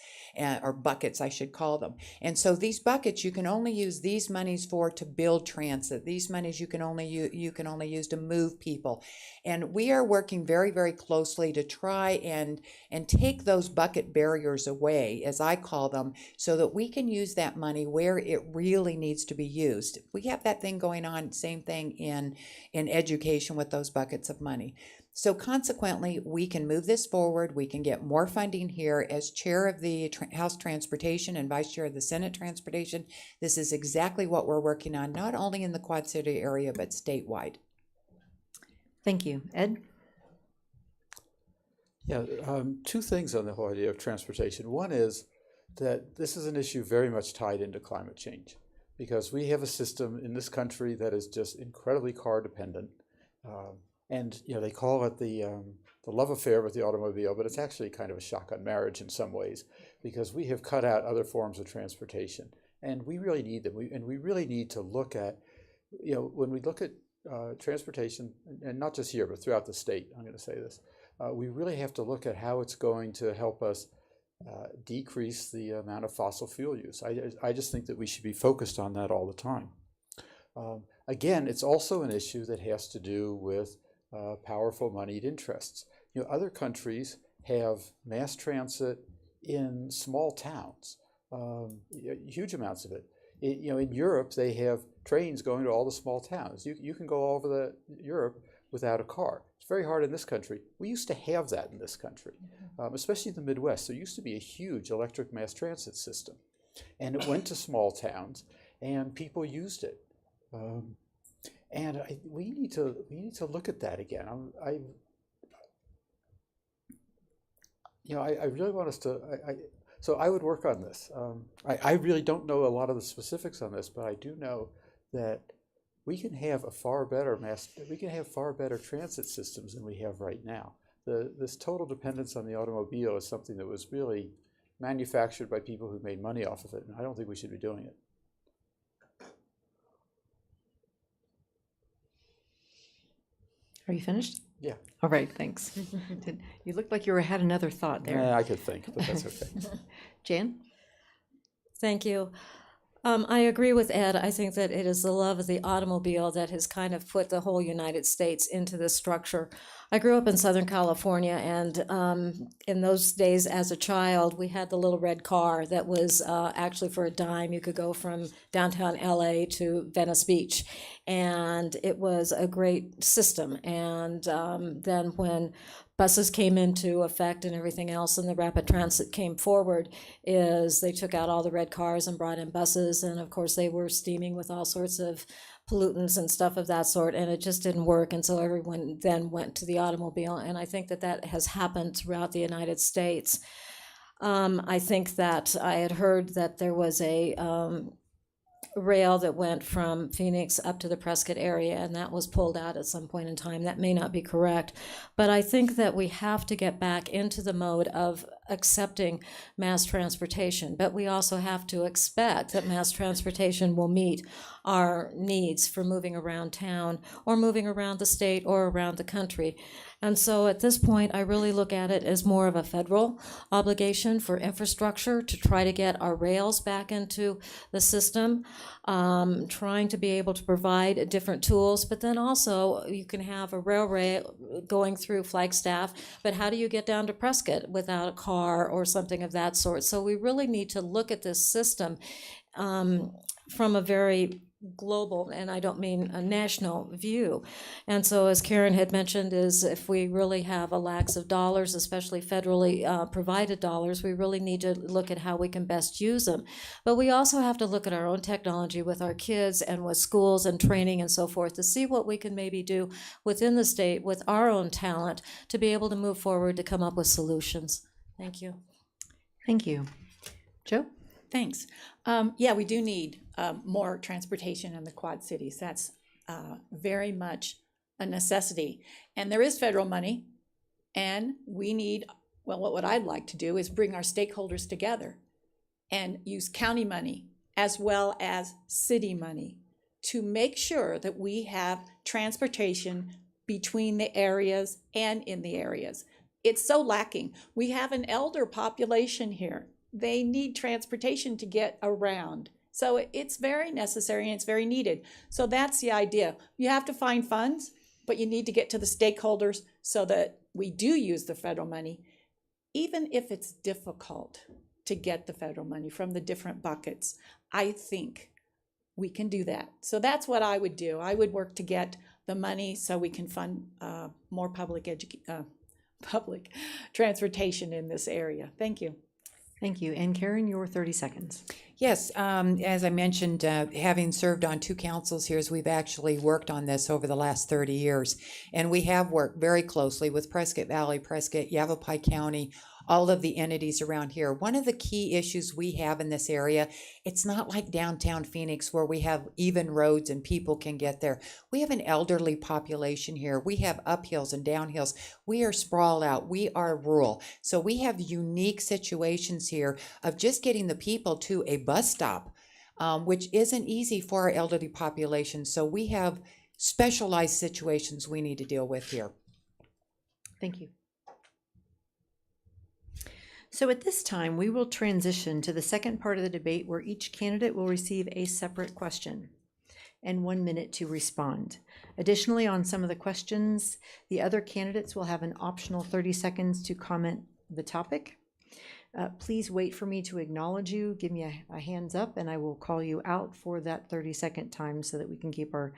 or buckets, I should call them. And so these buckets, you can only use these monies for to build transit. These monies you can only use to move people. And we are working very, very closely to try and take those bucket barriers away, as I call them, so that we can use that money where it really needs to be used. We have that thing going on, same thing in education with those buckets of money. So consequently, we can move this forward. We can get more funding here. As chair of the House Transportation and vice chair of the Senate Transportation, this is exactly what we're working on, not only in the Quad City area, but statewide. Thank you. Ed? Yeah, two things on the whole idea of transportation. One is that this is an issue very much tied into climate change, because we have a system in this country that is just incredibly car dependent. And they call it the love affair with the automobile, but it's actually kind of a shotgun marriage in some ways, because we have cut out other forms of transportation, and we really need them. We really need to look at, when we look at transportation, and not just here, but throughout the state, I'm going to say this, we really have to look at how it's going to help us decrease the amount of fossil fuel use. I just think that we should be focused on that all the time. Again, it's also an issue that has to do with powerful moneyed interests. Other countries have mass transit in small towns, huge amounts of it. In Europe, they have trains going to all the small towns. You can go all over Europe without a car. It's very hard in this country. We used to have that in this country, especially in the Midwest. There used to be a huge electric mass transit system, and it went to small towns, and people used it. We need to look at that again. I really want us to. So I would work on this. I really don't know a lot of the specifics on this, but I do know that we can have far better transit systems than we have right now. This total dependence on the automobile is something that was really manufactured by people who made money off of it, and I don't think we should be doing it. Are you finished? Yeah. All right, thanks. You looked like you had another thought there. Yeah, I could think, but that's okay. Jan? Thank you. I agree with Ed. I think that it is the love of the automobile that has kind of put the whole United States into this structure. I grew up in Southern California, and in those days as a child, we had the little red car that was actually for a dime. You could go from downtown LA to Venice Beach, and it was a great system. And then when buses came into effect and everything else, and the rapid transit came forward, is they took out all the red cars and brought in buses, and of course they were steaming with all sorts of pollutants and stuff of that sort, and it just didn't work, and so everyone then went to the automobile, and I think that that has happened throughout the United States. I think that I had heard that there was a rail that went from Phoenix up to the Prescott area, and that was pulled out at some point in time. That may not be correct, but I think that we have to get back into the mode of accepting mass transportation, but we also have to expect that mass transportation will meet our needs for moving around town or moving around the state or around the country. And so at this point, I really look at it as more of a federal obligation for infrastructure to try to get our rails back into the system, trying to be able to provide different tools, but then also you can have a rail going through Flagstaff, but how do you get down to Prescott without a car or something of that sort? So we really need to look at this system from a very global, and I don't mean a national view. And so as Karen had mentioned, is if we really have a lack of dollars, especially federally provided dollars, we really need to look at how we can best use them. But we also have to look at our own technology with our kids and with schools and training and so forth to see what we can maybe do within the state with our own talent to be able to move forward to come up with solutions. Thank you. Thank you. Joe? Thanks. Yeah, we do need more transportation in the Quad Cities. That's very much a necessity. And there is federal money, and we need, well, what I'd like to do is bring our stakeholders together and use county money as well as city money to make sure that we have transportation between the areas and in the areas. It's so lacking. We have an elder population here. They need transportation to get around. So it's very necessary and it's very needed. So that's the idea. You have to find funds, but you need to get to the stakeholders so that we do use the federal money, even if it's difficult to get the federal money from the different buckets. I think we can do that. So that's what I would do. I would work to get the money so we can fund more public transportation in this area. Thank you. Thank you. And Karen, your 30 seconds. Yes, as I mentioned, having served on 2 councils here, we've actually worked on this over the last 30 years. And we have worked very closely with Prescott Valley, Prescott, Yavapai County, all of the entities around here. One of the key issues we have in this area, it's not like downtown Phoenix where we have even roads and people can get there. We have an elderly population here. We have uphills and downhills. We are sprawled out. We are rural. So we have unique situations here of just getting the people to a bus stop, which isn't easy for our elderly population. So we have specialized situations we need to deal with here. Thank you. So at this time, we will transition to the second part of the debate where each candidate will receive a separate question and 1 minute to respond. Additionally, on some of the questions, the other candidates will have an optional 30 seconds to comment the topic. Please wait for me to acknowledge you. Give me a hands up and I will call you out for that 30-second time so that we can keep our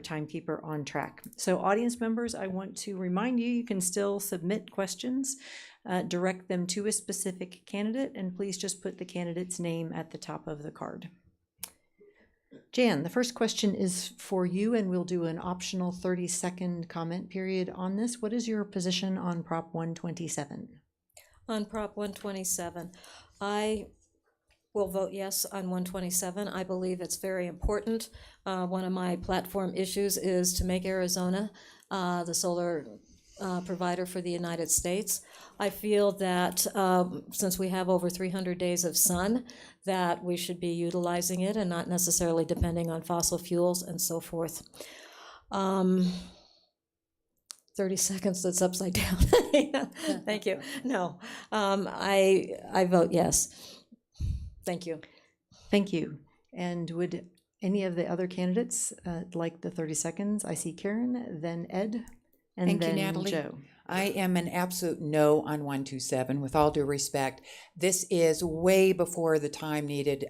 timekeeper on track. So audience members, I want to remind you, you can still submit questions, direct them to a specific candidate, and please just put the candidate's name at the top of the card. Jan, the first question is for you, and we'll do an optional 30-second comment period on this. What is your position on Prop 127? On Prop 127, I will vote yes on 127. I believe it's very important. One of my platform issues is to make Arizona the solar provider for the United States. I feel that since we have over 300 days of sun, that we should be utilizing it and not necessarily depending on fossil fuels and so forth. 30 seconds, that's upside down. Yeah, thank you. No, I vote yes. Thank you. Thank you. And would any of the other candidates like the 30 seconds? I see Karen, then Ed, and Thank then you, Natalie. Joe. I am an absolute no on 127, with all due respect. This is way before the time needed.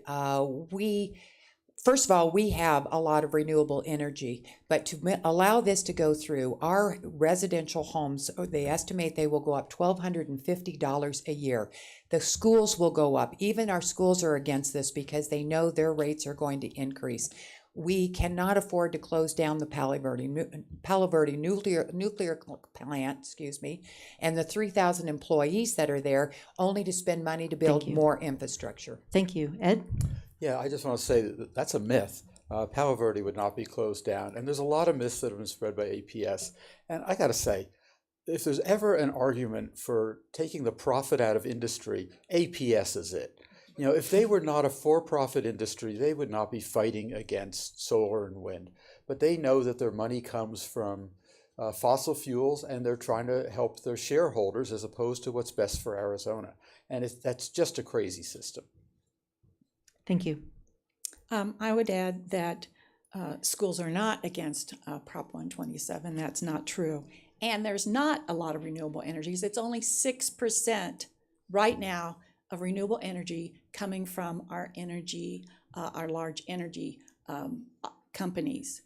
First of all, we have a lot of renewable energy, but to allow this to go through, our residential homes, they estimate they will go up $1,250 a year. The schools will go up. Even our schools are against this because they know their rates are going to increase. We cannot afford to close down the Palo Verde nuclear plant, and the 3,000 employees that are there, only to spend money to build more infrastructure. Thank you. Ed? Yeah, I just want to say that that's a myth. Palo Verde would not be closed down. And there's a lot of myths that have been spread by APS. And I got to say, if there's ever an argument for taking the profit out of industry, APS is it. You know, if they were not a for-profit industry, they would not be fighting against solar and wind. But they know that their money comes from fossil fuels, and they're trying to help their shareholders as opposed to what's best for Arizona. And that's just a crazy system. Thank you. I would add that schools are not against Prop 127. That's not true. And there's not a lot of renewable energies. It's only 6% right now of renewable energy coming from our large energy companies.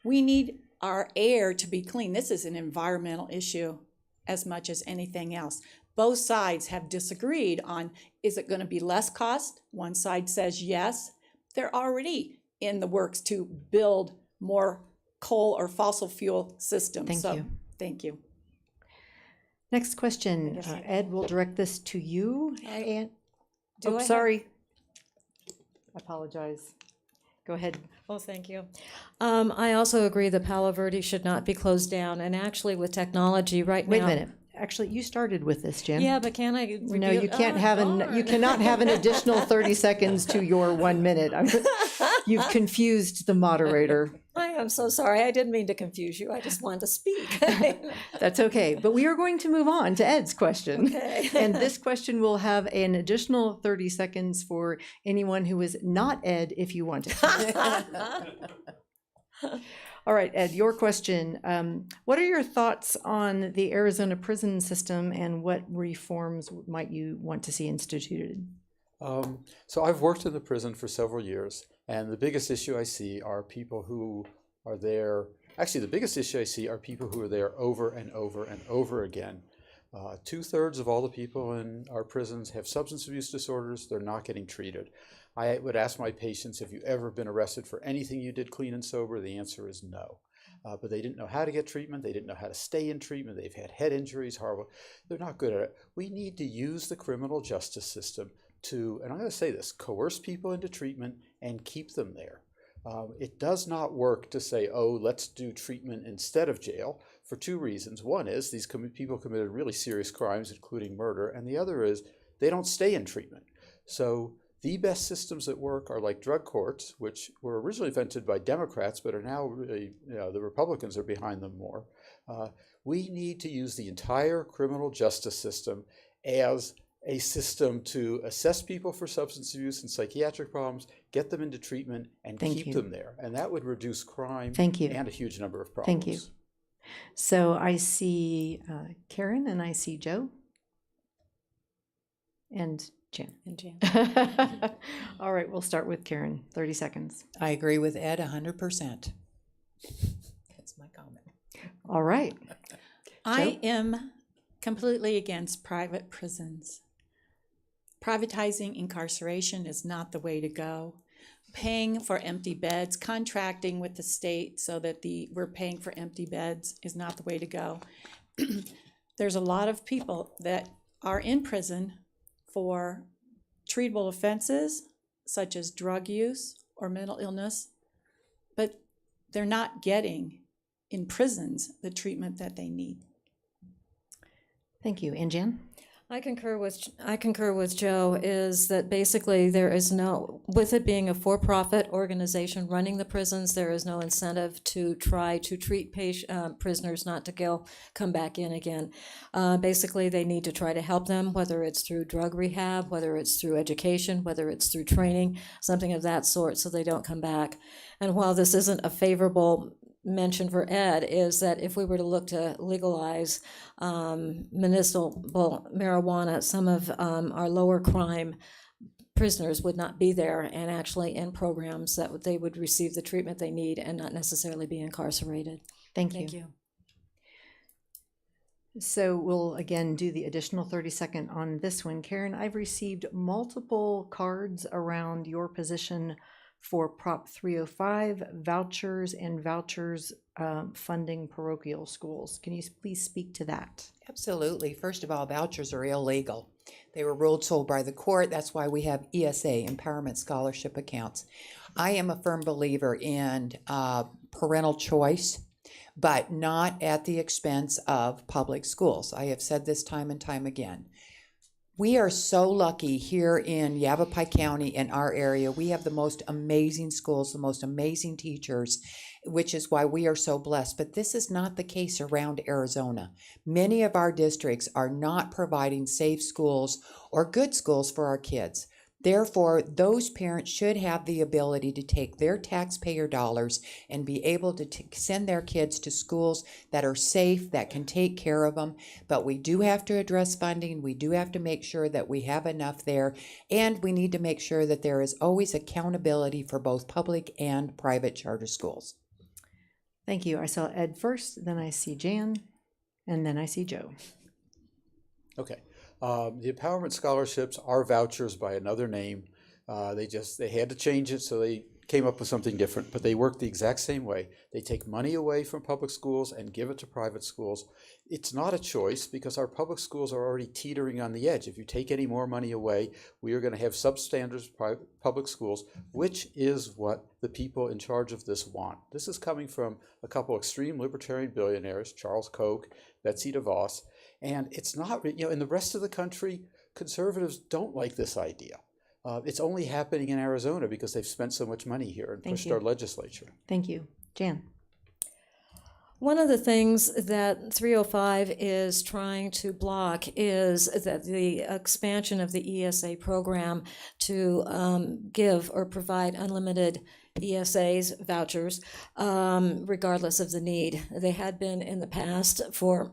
We need our air to be clean. This is an environmental issue as much as anything else. Both sides have disagreed on, is it going to be less cost? One side says yes. They're already in the works to build more coal or fossil fuel systems. Thank you. Thank you. Next question. Ed, we'll direct this to you. I Sorry. I apologize. Go ahead. Oh, thank you. I also agree that Palo Verde should not be closed down. And actually, with technology right now. Wait a minute. Actually, you started with this, Jen. Yeah, but can I? No, you can't have you cannot have an additional 30 seconds to your 1 minute. You've confused the moderator. I am so sorry. I didn't mean to confuse you. I just wanted to speak. That's okay. But we are going to move on to Ed's question. Okay. And this question will have an additional 30 seconds for anyone who is not Ed if you want it. All right, Ed, your question. What are your thoughts on the Arizona prison system and what reforms might you want to see instituted? So I've worked in the prison for several years, and the biggest issue I see are people who are there. Actually, the biggest issue I see are people who are there over and over and over again. 2/3 of all the people in our prisons have substance abuse disorders. They're not getting treated. I would ask my patients, have you ever been arrested for anything you did clean and sober? The answer is no. But they didn't know how to get treatment. They didn't know how to stay in treatment. They've had head injuries, horrible. They're not good at it. We need to use the criminal justice system to, and I'm going to say this, coerce people into treatment and keep them there. It does not work to say, oh, let's do treatment instead of jail for two reasons. One is these people committed really serious crimes, including murder, and the other is they don't stay in treatment. So the best systems that work are like drug courts, which were originally invented by Democrats, but are now really, the Republicans are behind them more. We need to use the entire criminal justice system as a system to assess people for substance abuse and psychiatric problems, get them into treatment, and keep them there. And that would reduce crime and a huge number of problems. Thank you. So I see Karen and I see Joe and Jen. All right, we'll start with Karen. 30 seconds. I agree with Ed 100%. That's my comment. All right. I am completely against private prisons. Privatizing incarceration is not the way to go. Paying for empty beds, contracting with the state so that we're paying for empty beds is not the way to go. There's a lot of people that are in prison for treatable offenses such as drug use or mental illness, but they're not getting in prisons the treatment that they need. Thank you. And Jen? I concur with Joe, is that basically there is no, with it being a for-profit organization running the prisons, there is no incentive to try to treat prisoners not to come back in again. Basically, they need to try to help them, whether it's through drug rehab, whether it's through education, whether it's through training, something of that sort, so they don't come back. And while this isn't a favorable mention for Ed, is that if we were to look to legalize medicinal marijuana, some of our lower crime prisoners would not be there and actually in programs that they would receive the treatment they need and not necessarily be incarcerated. Thank you. So we'll again do the additional 30-second on this one. Karen, I've received multiple cards around your position for Prop 305, vouchers and vouchers funding parochial schools. Can you please speak to that? Absolutely. First of all, vouchers are illegal. They were ruled so by the court. That's why we have ESA, Empowerment Scholarship Accounts. I am a firm believer in parental choice, but not at the expense of public schools. I have said this time and time again. We are so lucky here in Yavapai County, in our area. We have the most amazing schools, the most amazing teachers, which is why we are so blessed. But this is not the case around Arizona. Many of our districts are not providing safe schools or good schools for our kids. Therefore, those parents should have the ability to take their taxpayer dollars and be able to send their kids to schools that are safe, that can take care of them. But we do have to address funding. We do have to make sure that we have enough there. And we need to make sure that there is always accountability for both public and private charter schools. Thank you. I saw Ed first, then I see Jan, and then I see Joe. Okay. The empowerment scholarships are vouchers by another name. They had to change it, so they came up with something different, but they work the exact same way. They take money away from public schools and give it to private schools. It's not a choice because our public schools are already teetering on the edge. If you take any more money away, we are going to have substandard public schools, which is what the people in charge of this want. This is coming from a couple extreme libertarian billionaires, Charles Koch, Betsy DeVos, and it's not, in the rest of the country, conservatives don't like this idea. It's only happening in Arizona because they've spent so much money here and pushed our legislature. Thank you. Jan. One of the things that 305 is trying to block is that the expansion of the ESA program to give or provide unlimited ESAs, vouchers, regardless of the need. They had been in the past for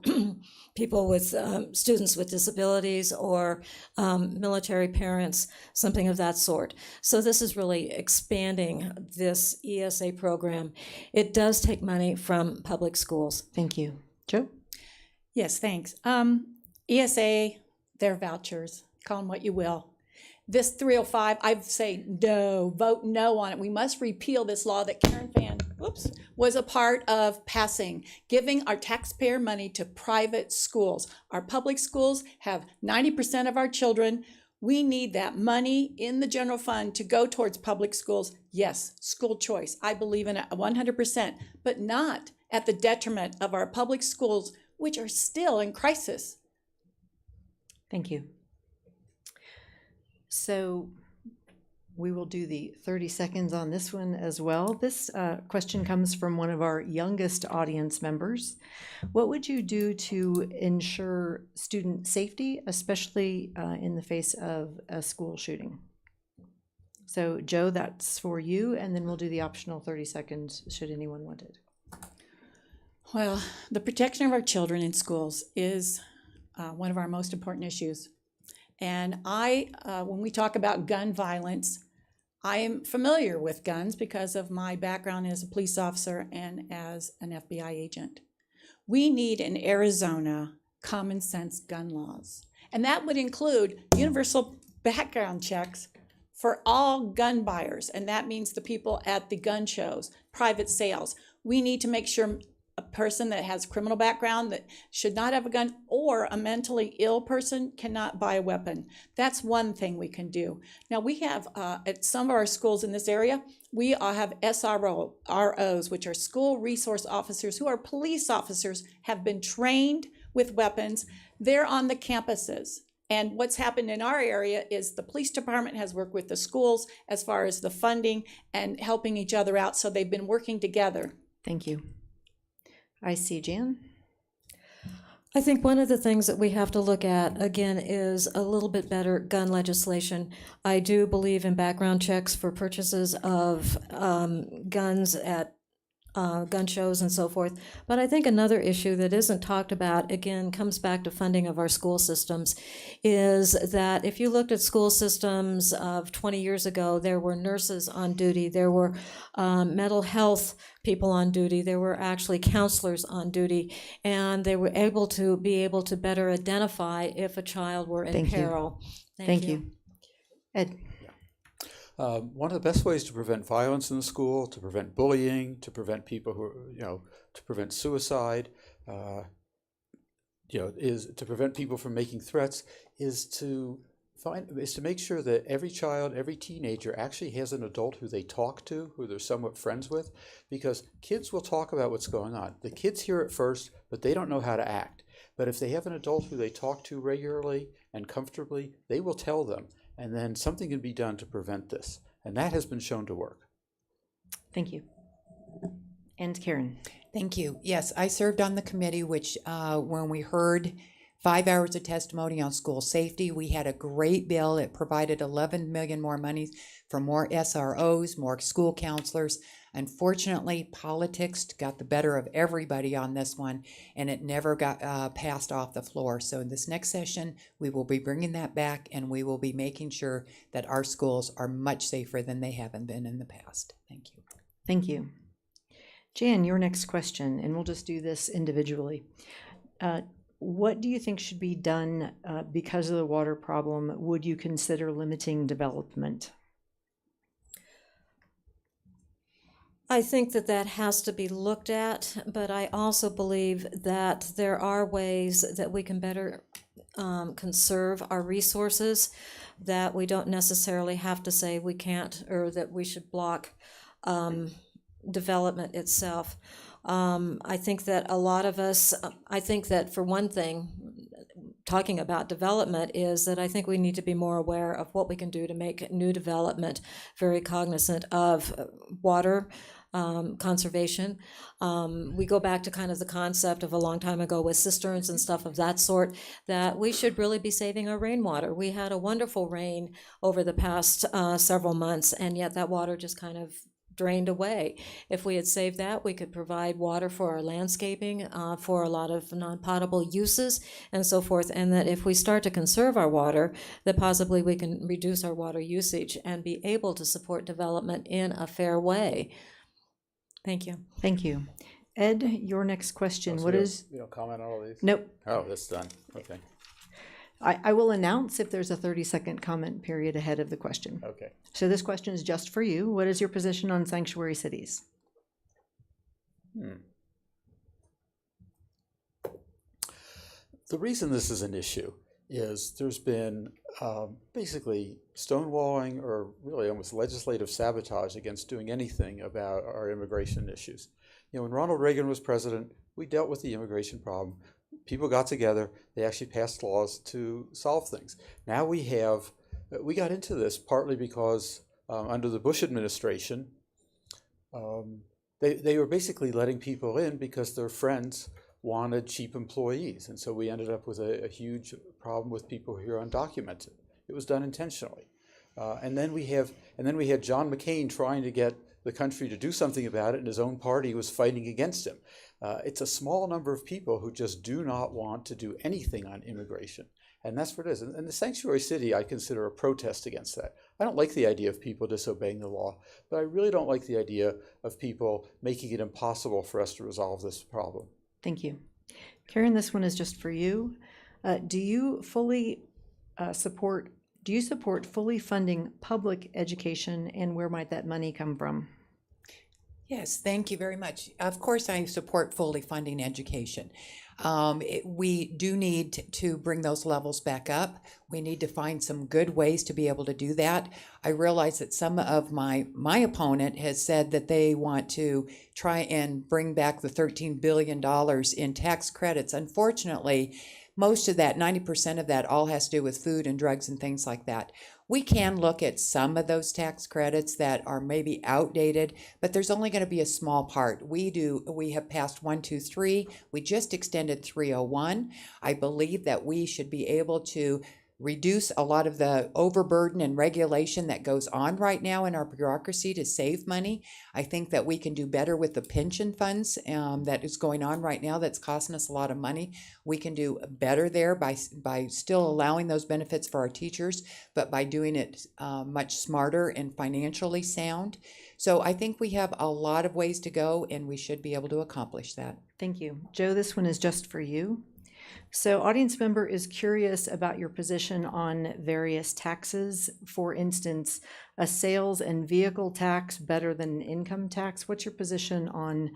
people with students with disabilities or military parents, something of that sort. So this is really expanding this ESA program. It does take money from public schools. Thank you. Joe? Yes, thanks. ESA, their vouchers, call them what you will. This 305, I say no, vote no on it. We must repeal this law that Karen Fann, was a part of passing, giving our taxpayer money to private schools. Our public schools have 90% of our children. We need that money in the general fund to go towards public schools. Yes, school choice. I believe in it 100%, but not at the detriment of our public schools, which are still in crisis. Thank you. So we will do the 30 seconds on this one as well. This question comes from one of our youngest audience members. What would you do to ensure student safety, especially in the face of a school shooting? So Joe, that's for you, and then we'll do the optional 30 seconds should anyone want it. Well, the protection of our children in schools is one of our most important issues. And when we talk about gun violence, I am familiar with guns because of my background as a police officer and as an FBI agent. We need in Arizona common sense gun laws. And that would include universal background checks for all gun buyers. And that means the people at the gun shows, private sales. We need to make sure a person that has criminal background that should not have a gun or a mentally ill person cannot buy a weapon. That's one thing we can do. Now we have at some of our schools in this area, we have SROs, which are school resource officers who are police officers, have been trained with weapons. They're on the campuses. And what's happened in our area is the police department has worked with the schools as far as the funding and helping each other out. So they've been working together. Thank you. I see Jan. I think one of the things that we have to look at, again, is a little bit better gun legislation. I do believe in background checks for purchases of guns at gun shows and so forth. But I think another issue that isn't talked about, again, comes back to funding of our school systems, is that if you looked at school systems of 20 years ago, there were nurses on duty, there were mental health people on duty, there were actually counselors on duty, and they were able to better identify if a child were in peril. Thank you. Ed. One of the best ways to prevent violence in the school, to prevent bullying, to prevent people who, to prevent suicide, is to prevent people from making threats, is to make sure that every child, every teenager actually has an adult who they talk to, who they're somewhat friends with, because kids will talk about what's going on. The kids hear it first, but they don't know how to act. But if they have an adult who they talk to regularly and comfortably, they will tell them, and then something can be done to prevent this. And that has been shown to work. Thank you. And Karen. Thank you. Yes, I served on the committee, which when we heard 5 hours of testimony on school safety, we had a great bill. It provided 11 million more money for more SROs, more school counselors. Unfortunately, politics got the better of everybody on this one, and it never got passed off the floor. So in this next session, we will be bringing that back, and we will be making sure that our schools are much safer than they haven't been in the past. Thank you. Thank you. Jan, your next question, and we'll just do this individually. What do you think should be done because of the water problem? Would you consider limiting development? I think that that has to be looked at, but I also believe that there are ways that we can better conserve our resources, that we don't necessarily have to say we can't, or that we should block development itself. I think that a lot of us, I think that for one thing, talking about development is that I think we need to be more aware of what we can do to make new development very cognizant of water conservation. We go back to kind of the concept of a long time ago with cisterns and stuff of that sort, that we should really be saving our rainwater. We had a wonderful rain over the past several months, and yet that water just kind of drained away. If we had saved that, we could provide water for our landscaping, for a lot of non-potable uses and so forth, and that if we start to conserve our water, that possibly we can reduce our water usage and be able to support development in a fair way. Thank you. Thank you. Ed, your next question. So What is? You don't comment on all these? Nope. Oh, that's done. Okay. I will announce if there's a 30-second comment period ahead of the question. Okay. So this question is just for you. What is your position on sanctuary cities? The reason this is an issue is there's been basically stonewalling, or really almost legislative sabotage against doing anything about our immigration issues. When Ronald Reagan was president, we dealt with the immigration problem. People got together, they actually passed laws to solve things. Now we got into this partly because under the Bush administration, they were basically letting people in because their friends wanted cheap employees. And so we ended up with a huge problem with people who are undocumented. It was done intentionally. And then we had John McCain trying to get the country to do something about it, and his own party was fighting against him. It's a small number of people who just do not want to do anything on immigration. And that's what it is. And the sanctuary city, I consider a protest against that. I don't like the idea of people disobeying the law, but I really don't like the idea of people making it impossible for us to resolve this problem. Thank you. Karen, this one is just for you. Do you support fully funding public education, and where might that money come from? Yes, thank you very much. Of course, I support fully funding education. We do need to bring those levels back up. We need to find some good ways to be able to do that. I realize that some of my opponent has said that they want to try and bring back the $13 billion in tax credits. Unfortunately, most of that, 90% of that, all has to do with food and drugs and things like that. We can look at some of those tax credits that are maybe outdated, but there's only going to be a small part. We have passed 123. We just extended 301. I believe that we should be able to reduce a lot of the overburden and regulation that goes on right now in our bureaucracy to save money. I think that we can do better with the pension funds that is going on right now that's costing us a lot of money. We can do better there by still allowing those benefits for our teachers, but by doing it much smarter and financially sound. So I think we have a lot of ways to go, and we should be able to accomplish that. Thank you. Joe, this one is just for you. So audience member is curious about your position on various taxes. For instance, a sales and vehicle tax better than an income tax. What's your position on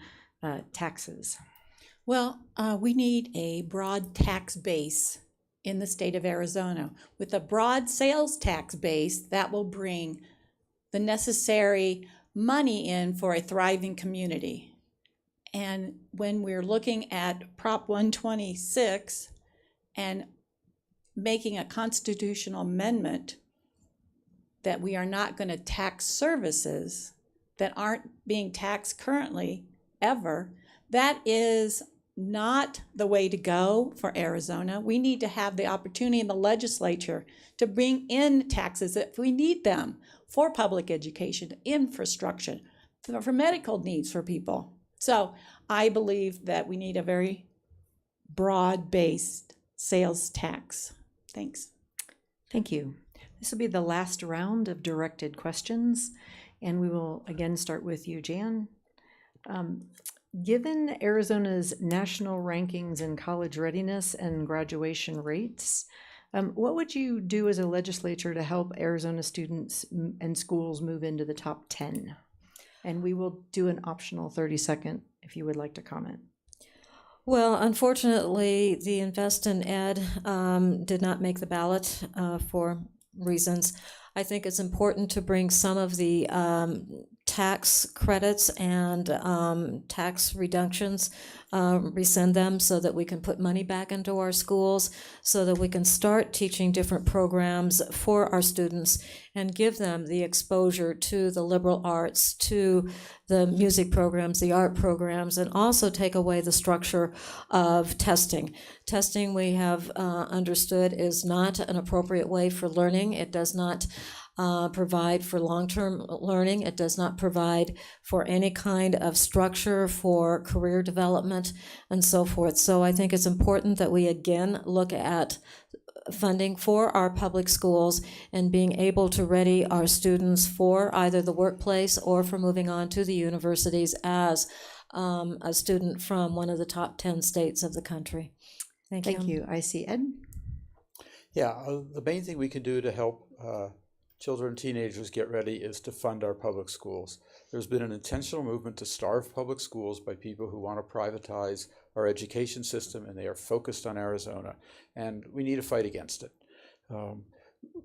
taxes? Well, we need a broad tax base in the state of Arizona. With a broad sales tax base, that will bring the necessary money in for a thriving community. And when we're looking at Prop 126 and making a constitutional amendment that we are not going to tax services that aren't being taxed currently ever, that is not the way to go for Arizona. We need to have the opportunity in the legislature to bring in taxes if we need them for public education, infrastructure, for medical needs for people. So I believe that we need a very broad-based sales tax. Thanks. Thank you. This will be the last round of directed questions, and we will again start with you, Jan. Given Arizona's national rankings in college readiness and graduation rates, what would you do as a legislature to help Arizona students and schools move into the top 10? And we will do an optional 30-second if you would like to comment. Well, unfortunately, the Invest in Ed did not make the ballot for reasons. I think it's important to bring some of the tax credits and tax reductions, rescind them so that we can put money back into our schools, so that we can start teaching different programs for our students and give them the exposure to the liberal arts, to the music programs, the art programs, and also take away the structure of testing. Testing, we have understood, is not an appropriate way for learning. It does not provide for long-term learning. It does not provide for any kind of structure for career development and so forth. So I think it's important that we again look at funding for our public schools and being able to ready our students for either the workplace or for moving on to the universities as a student from one of the top 10 states of the country. Thank you. Thank you. I see Ed. Yeah, the main thing we can do to help children and teenagers get ready is to fund our public schools. There's been an intentional movement to starve public schools by people who want to privatize our education system, and they are focused on Arizona, and we need to fight against it.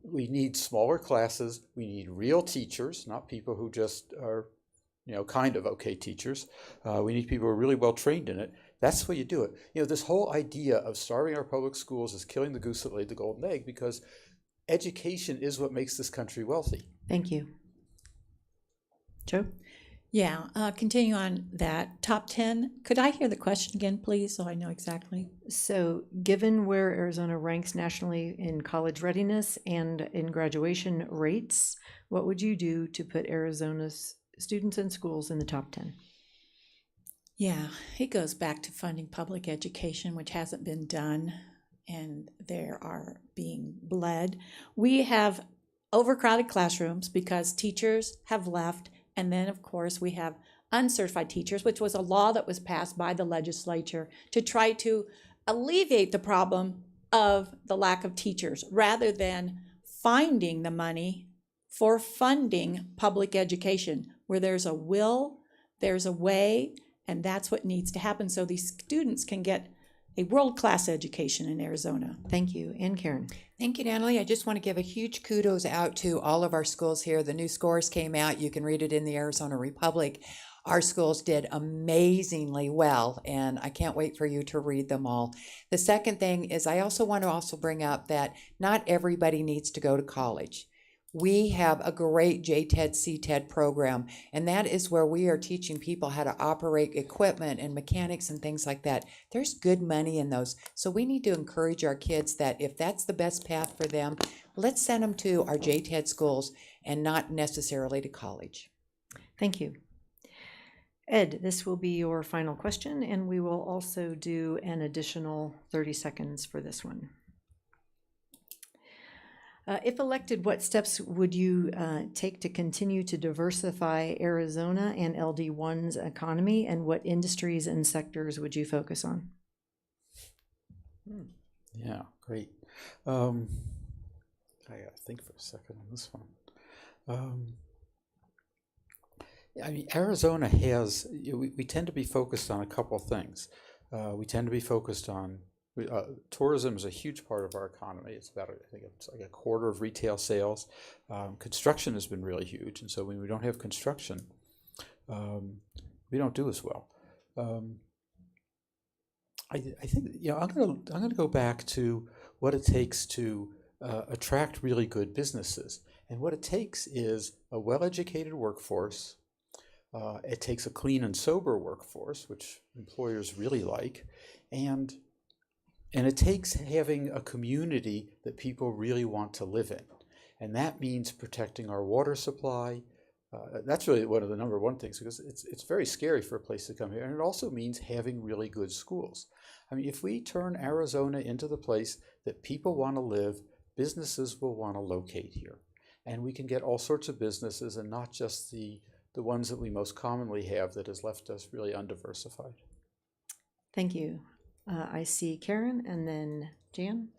We need smaller classes. We need real teachers, not people who just are, kind of okay teachers. We need people who are really well trained in it. That's the way you do it. This whole idea of starving our public schools is killing the goose that laid the golden egg, because education is what makes this country wealthy. Thank you. Joe? Yeah, continue on that. Top 10. Could I hear the question again, please, so I know exactly? So given where Arizona ranks nationally in college readiness and in graduation rates, what would you do to put Arizona's students and schools in the top 10? Yeah, it goes back to funding public education, which hasn't been done, and there are being bled. We have overcrowded classrooms because teachers have left, and then of course we have uncertified teachers, which was a law that was passed by the legislature to try to alleviate the problem of the lack of teachers, rather than finding the money for funding public education. Where there's a will, there's a way, and that's what needs to happen so these students can get a world-class education in Arizona. Thank you. And Karen? Thank you, Natalie. I just want to give a huge kudos out to all of our schools here. The new scores came out. You can read it in the Arizona Republic. Our schools did amazingly well, and I can't wait for you to read them all. The second thing is I also want to bring up that not everybody needs to go to college. We have a great JTED, CTED program, and that is where we are teaching people how to operate equipment and mechanics and things like that. There's good money in those. So we need to encourage our kids that if that's the best path for them, let's send them to our JTED schools and not necessarily to college. Thank you. Ed, this will be your final question, and we will also do an additional 30 seconds for this one. If elected, what steps would you take to continue to diversify Arizona and LD1's economy, and what industries and sectors would you focus on? Yeah, great. I gotta think for a second on this one. I mean, Arizona has, we tend to be focused on a couple of things. We tend to be focused on, tourism is a huge part of our economy. It's about, I think it's like a quarter of retail sales. Construction has been really huge, and so when we don't have construction, we don't do as well. I think, I'm gonna go back to what it takes to attract really good businesses, and what it takes is a well-educated workforce. It takes a clean and sober workforce, which employers really like, and it takes having a community that people really want to live in, and that means protecting our water supply. That's really one of the number one things, because it's very scary for a place to come here, and it also means having really good schools. I mean, if we turn Arizona into the place that people want to live, businesses will want to locate here, and we can get all sorts of businesses, and not just the ones that we most commonly have that has left us really undiversified. Thank you. I see Karen and then Jan.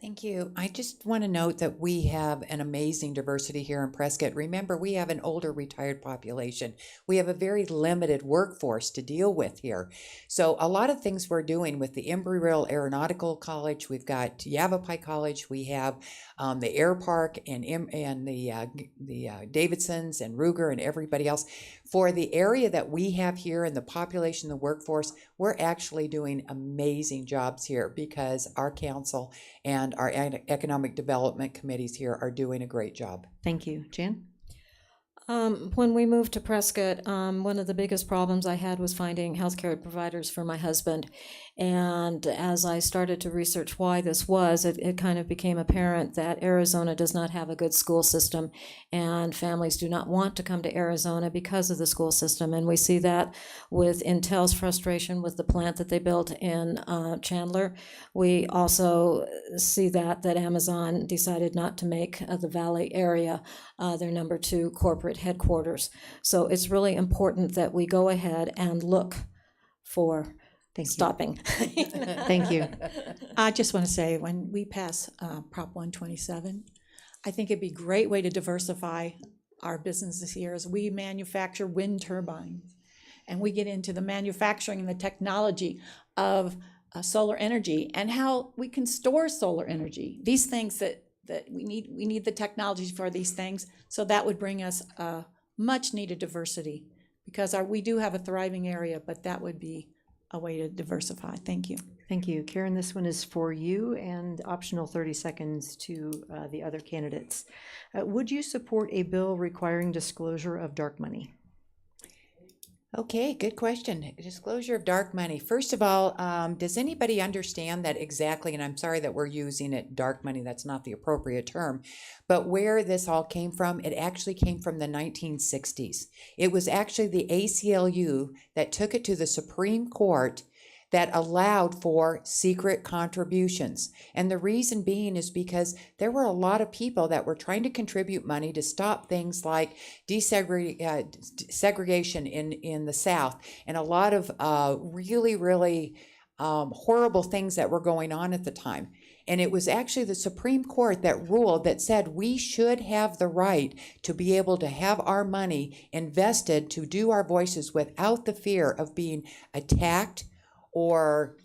Thank you. I just want to note that we have an amazing diversity here in Prescott. Remember, we have an older retired population. We have a very limited workforce to deal with here. So a lot of things we're doing with the Embry-Riddle Aeronautical College, we've got Yavapai College, we have the Air Park and the Davidsons and Ruger and everybody else. For the area that we have here and the population, the workforce, we're actually doing amazing jobs here because our council and our economic development committees here are doing a great job. Thank you. Jan? When we moved to Prescott, one of the biggest problems I had was finding healthcare providers for my husband. And as I started to research why this was, it kind of became apparent that Arizona does not have a good school system, and families do not want to come to Arizona because of the school system. And we see that with Intel's frustration with the plant that they built in Chandler. We also see that Amazon decided not to make the Valley area their number 2 corporate headquarters. So it's really important that we go ahead and look for stopping. Thank you. I just want to say, when we pass Prop 127, I think it'd be a great way to diversify our businesses here as we manufacture wind turbines and we get into the manufacturing and the technology of solar energy and how we can store solar energy. These things that we need the technology for these things. So that would bring us much needed diversity, because we do have a thriving area, but that would be a way to diversify. Thank you. Thank you. Karen, this one is for you, and optional 30 seconds to the other candidates. Would you support a bill requiring disclosure of dark money? Okay, good question. Disclosure of dark money. First of all, does anybody understand that exactly, and I'm sorry that we're using it, dark money, that's not the appropriate term, but where this all came from? It actually came from the 1960s. It was actually the ACLU that took it to the Supreme Court that allowed for secret contributions. And the reason being is because there were a lot of people that were trying to contribute money to stop things like segregation in the South, and a lot of really horrible things that were going on at the time. And it was actually the Supreme Court that ruled, that said we should have the right to be able to have our money invested to do our voices without the fear of being attacked or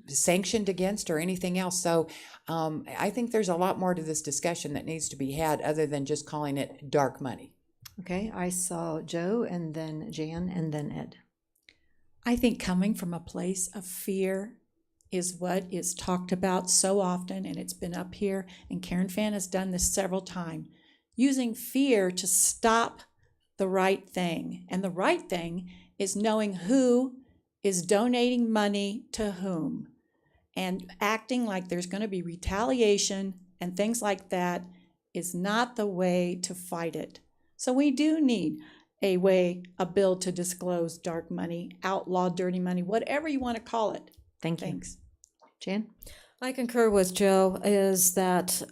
sanctioned against or anything else. So I think there's a lot more to this discussion that needs to be had other than just calling it dark money. Okay, I saw Joe and then Jan and then Ed. I think coming from a place of fear is what is talked about so often, and it's been up here, and Karen Fann has done this several times, using fear to stop the right thing. And the right thing is knowing who is donating money to whom, and acting like there's going to be retaliation and things like that is not the way to fight it. So we do need a bill to disclose dark money, outlaw dirty money, whatever you want to call it. Thank you. Thanks. Jan? I concur with Joe, is that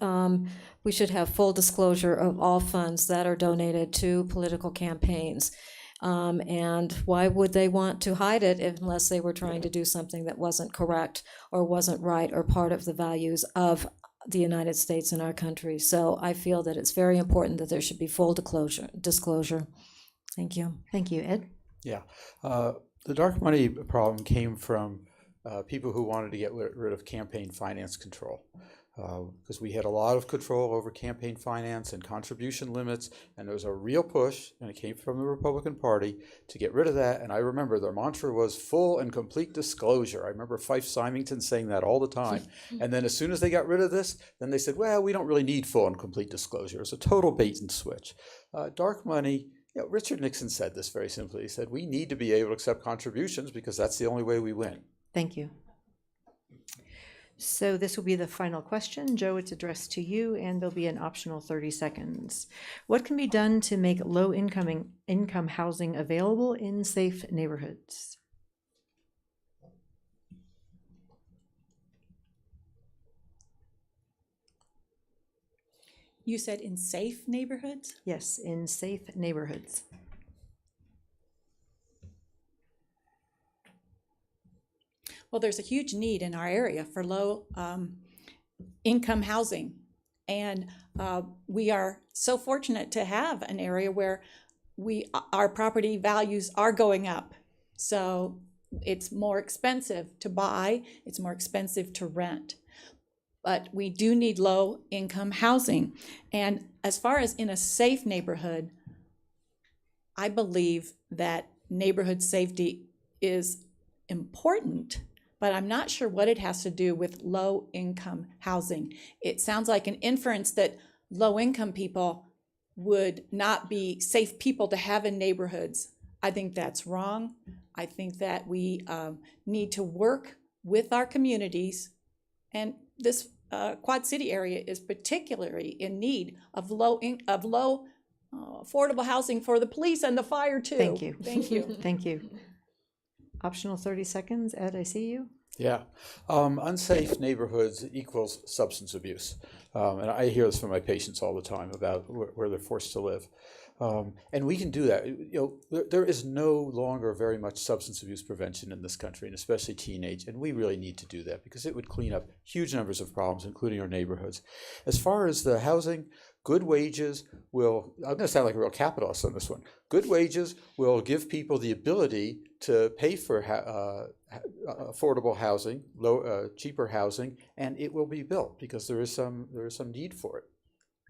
we should have full disclosure of all funds that are donated to political campaigns. And why would they want to hide it unless they were trying to do something that wasn't correct or wasn't right or part of the values of the United States and our country? So I feel that it's very important that there should be full disclosure. Thank you. Thank you. Ed? Yeah. The dark money problem came from people who wanted to get rid of campaign finance control. Because we had a lot of control over campaign finance and contribution limits, and there was a real push, and it came from the Republican Party, to get rid of that. And I remember their mantra was full and complete disclosure. I remember Fife Symington saying that all the time. And then as soon as they got rid of this, then they said, well, we don't really need full and complete disclosure. It's a total bait and switch. Dark money, Richard Nixon said this very simply. He said, we need to be able to accept contributions because that's the only way we win. Thank you. So this will be the final question. Joe, it's addressed to you, and there'll be an optional 30 seconds. What can be done to make low-income housing available in safe neighborhoods? You said in safe neighborhoods? Yes, in safe neighborhoods. Well, there's a huge need in our area for low income housing. And we are so fortunate to have an area where our property values are going up. So it's more expensive to buy, it's more expensive to rent. But we do need low income housing. And as far as in a safe neighborhood, I believe that neighborhood safety is important, but I'm not sure what it has to do with low income housing. It sounds like an inference that low income people would not be safe people to have in neighborhoods. I think that's wrong. I think that we need to work with our communities, and this Quad City area is particularly in need of low affordable housing for the police and the fire too. Thank you. Thank you. Thank you. Optional 30 seconds. Ed, I see you. Yeah. Unsafe neighborhoods equals substance abuse. And I hear this from my patients all the time about where they're forced to live. And we can do that. There is no longer very much substance abuse prevention in this country, and especially teenage. And we really need to do that because it would clean up huge numbers of problems, including our neighborhoods. As far as the housing, good wages will, I'm going to sound like a real capitalist on this one. Good wages will give people the ability to pay for affordable housing, cheaper housing, and it will be built because there is some need for it.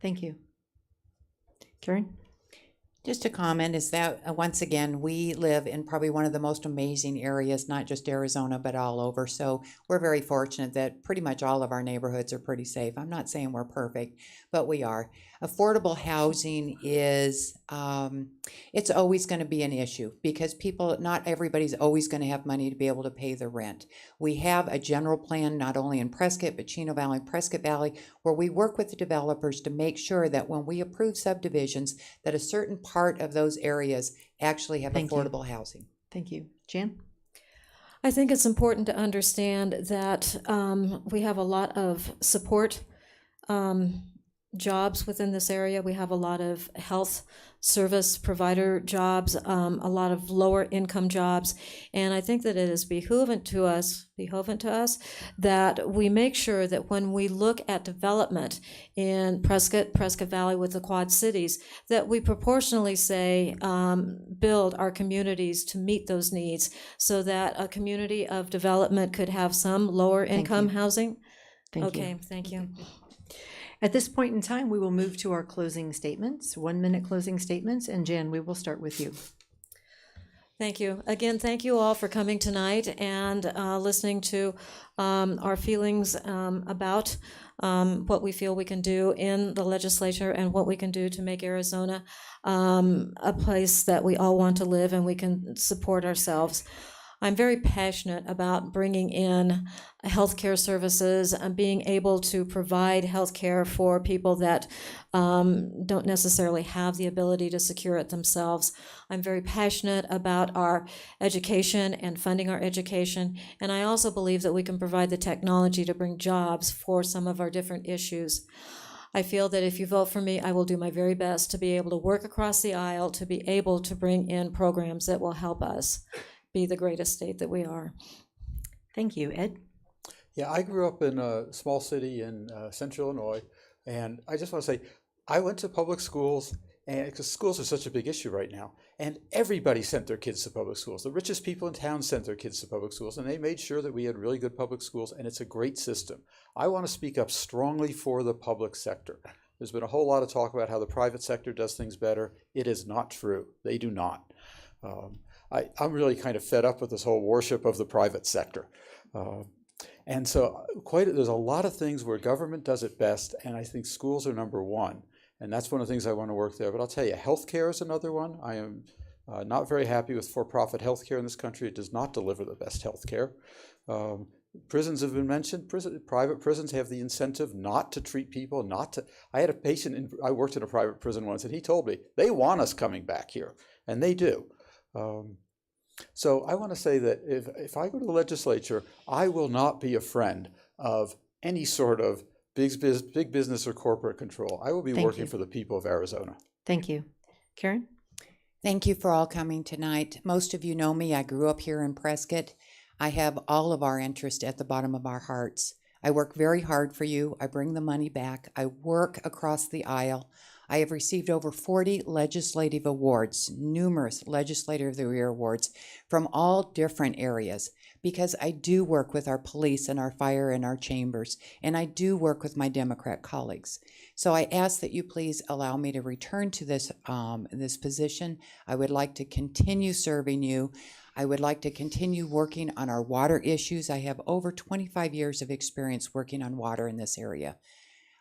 Thank you. Karen? Just a comment is that, once again, we live in probably one of the most amazing areas, not just Arizona, but all over. So we're very fortunate that pretty much all of our neighborhoods are pretty safe. I'm not saying we're perfect, but we are. Affordable housing is, it's always going to be an issue because not everybody's always going to have money to be able to pay the rent. We have a general plan, not only in Prescott, but Chino Valley, Prescott Valley, where we work with the developers to make sure that when we approve subdivisions, that a certain part of those areas actually have affordable housing. Thank you. Jan? I think it's important to understand that we have a lot of support jobs within this area. We have a lot of health service provider jobs, a lot of lower income jobs, and I think that it is behoovant to us that we make sure that when we look at development in Prescott Valley with the Quad Cities, that we proportionally say build our communities to meet those needs so that a community of development could have some lower income housing. Thank you. At this point in time, we will move to our closing statements, 1 minute closing statements, and Jan, we will start with you. Thank you. Again, thank you all for coming tonight and listening to our feelings about what we feel we can do in the legislature and what we can do to make Arizona a place that we all want to live and we can support ourselves. I'm very passionate about bringing in healthcare services and being able to provide healthcare for people that don't necessarily have the ability to secure it themselves. I'm very passionate about our education and funding our education, and I also believe that we can provide the technology to bring jobs for some of our different issues. I feel that if you vote for me, I will do my very best to be able to work across the aisle, to be able to bring in programs that will help us be the greatest state that we are. Thank you. Ed? Yeah, I grew up in a small city in central Illinois, and I just want to say, I went to public schools, and because schools are such a big issue right now, and everybody sent their kids to public schools. The richest people in town sent their kids to public schools, and they made sure that we had really good public schools, and it's a great system. I want to speak up strongly for the public sector. There's been a whole lot of talk about how the private sector does things better. It is not true. They do not. I'm really kind of fed up with this whole worship of the private sector. And so there's a lot of things where government does it best, and I think schools are number one. And that's one of the things I want to work there. But I'll tell you, healthcare is another one. I am not very happy with for-profit healthcare in this country. It does not deliver the best healthcare. Prisons have been mentioned. Private prisons have the incentive not to treat people, not to. I had a patient, I worked in a private prison once, and he told me, they want us coming back here, and they do. So I want to say that if I go to the legislature, I will not be a friend of any sort of big business or corporate control. I will be working for the people of Arizona. Thank you. Karen? Thank you for all coming tonight. Most of you know me. I grew up here in Prescott. I have all of our interest at the bottom of our hearts. I work very hard for you. I bring the money back. I work across the aisle. I have received over 40 legislative awards, numerous Legislator of the Year awards from all different areas, because I do work with our police and our fire and our chambers, and I do work with my Democrat colleagues. So I ask that you please allow me to return to this position. I would like to continue serving you. I would like to continue working on our water issues. I have over 25 years of experience working on water in this area.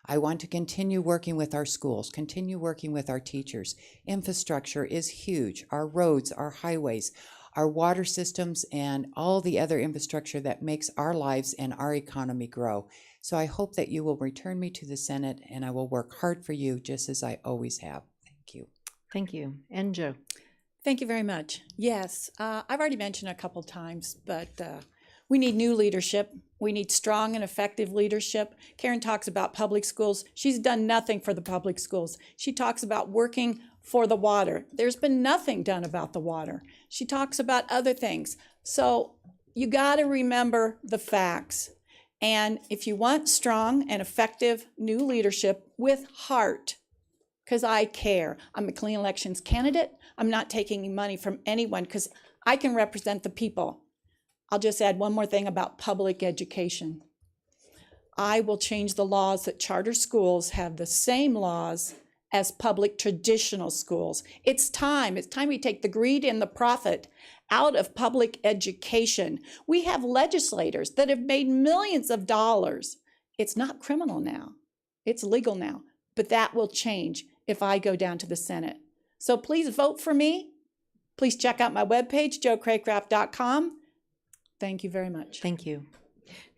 I want to continue working with our schools, continue working with our teachers. Infrastructure is huge. Our roads, our highways, our water systems, and all the other infrastructure that makes our lives and our economy grow. So I hope that you will return me to the Senate, and I will work hard for you just as I always have. Thank you. Thank you. And Joe? Thank you very much. Yes, I've already mentioned a couple times, but we need new leadership. We need strong and effective leadership. Karen talks about public schools. She's done nothing for the public schools. She talks about working for the water. There's been nothing done about the water. She talks about other things. So you got to remember the facts. And if you want strong and effective new leadership with heart, because I care. I'm a clean elections candidate. I'm not taking any money from anyone because I can represent the people. I'll just add one more thing about public education. I will change the laws that charter schools have the same laws as public traditional schools. It's time. It's time we take the greed and the profit out of public education. We have legislators that have made millions of dollars. It's not criminal now. It's legal now. But that will change if I go down to the Senate. So please vote for me. Please check out my webpage, joecraigcraft.com. Thank you very much. Thank you.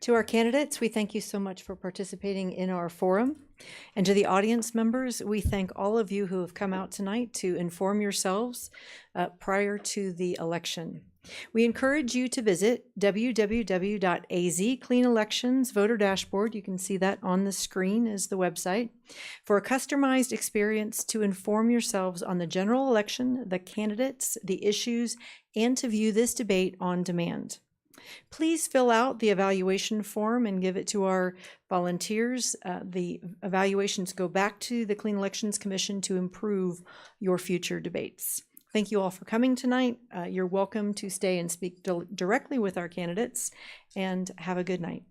To our candidates, we thank you so much for participating in our forum. And to the audience members, we thank all of you who have come out tonight to inform yourselves prior to the election. We encourage you to visit www.az-clean-elections voter dashboard. You can see that on the screen is the website for a customized experience to inform yourselves on the general election, the candidates, the issues, and to view this debate on demand. Please fill out the evaluation form and give it to our volunteers. The evaluations go back to the Clean Elections Commission to improve your future debates. Thank you all for coming tonight. You're welcome to stay and speak directly with our candidates, and have a good night.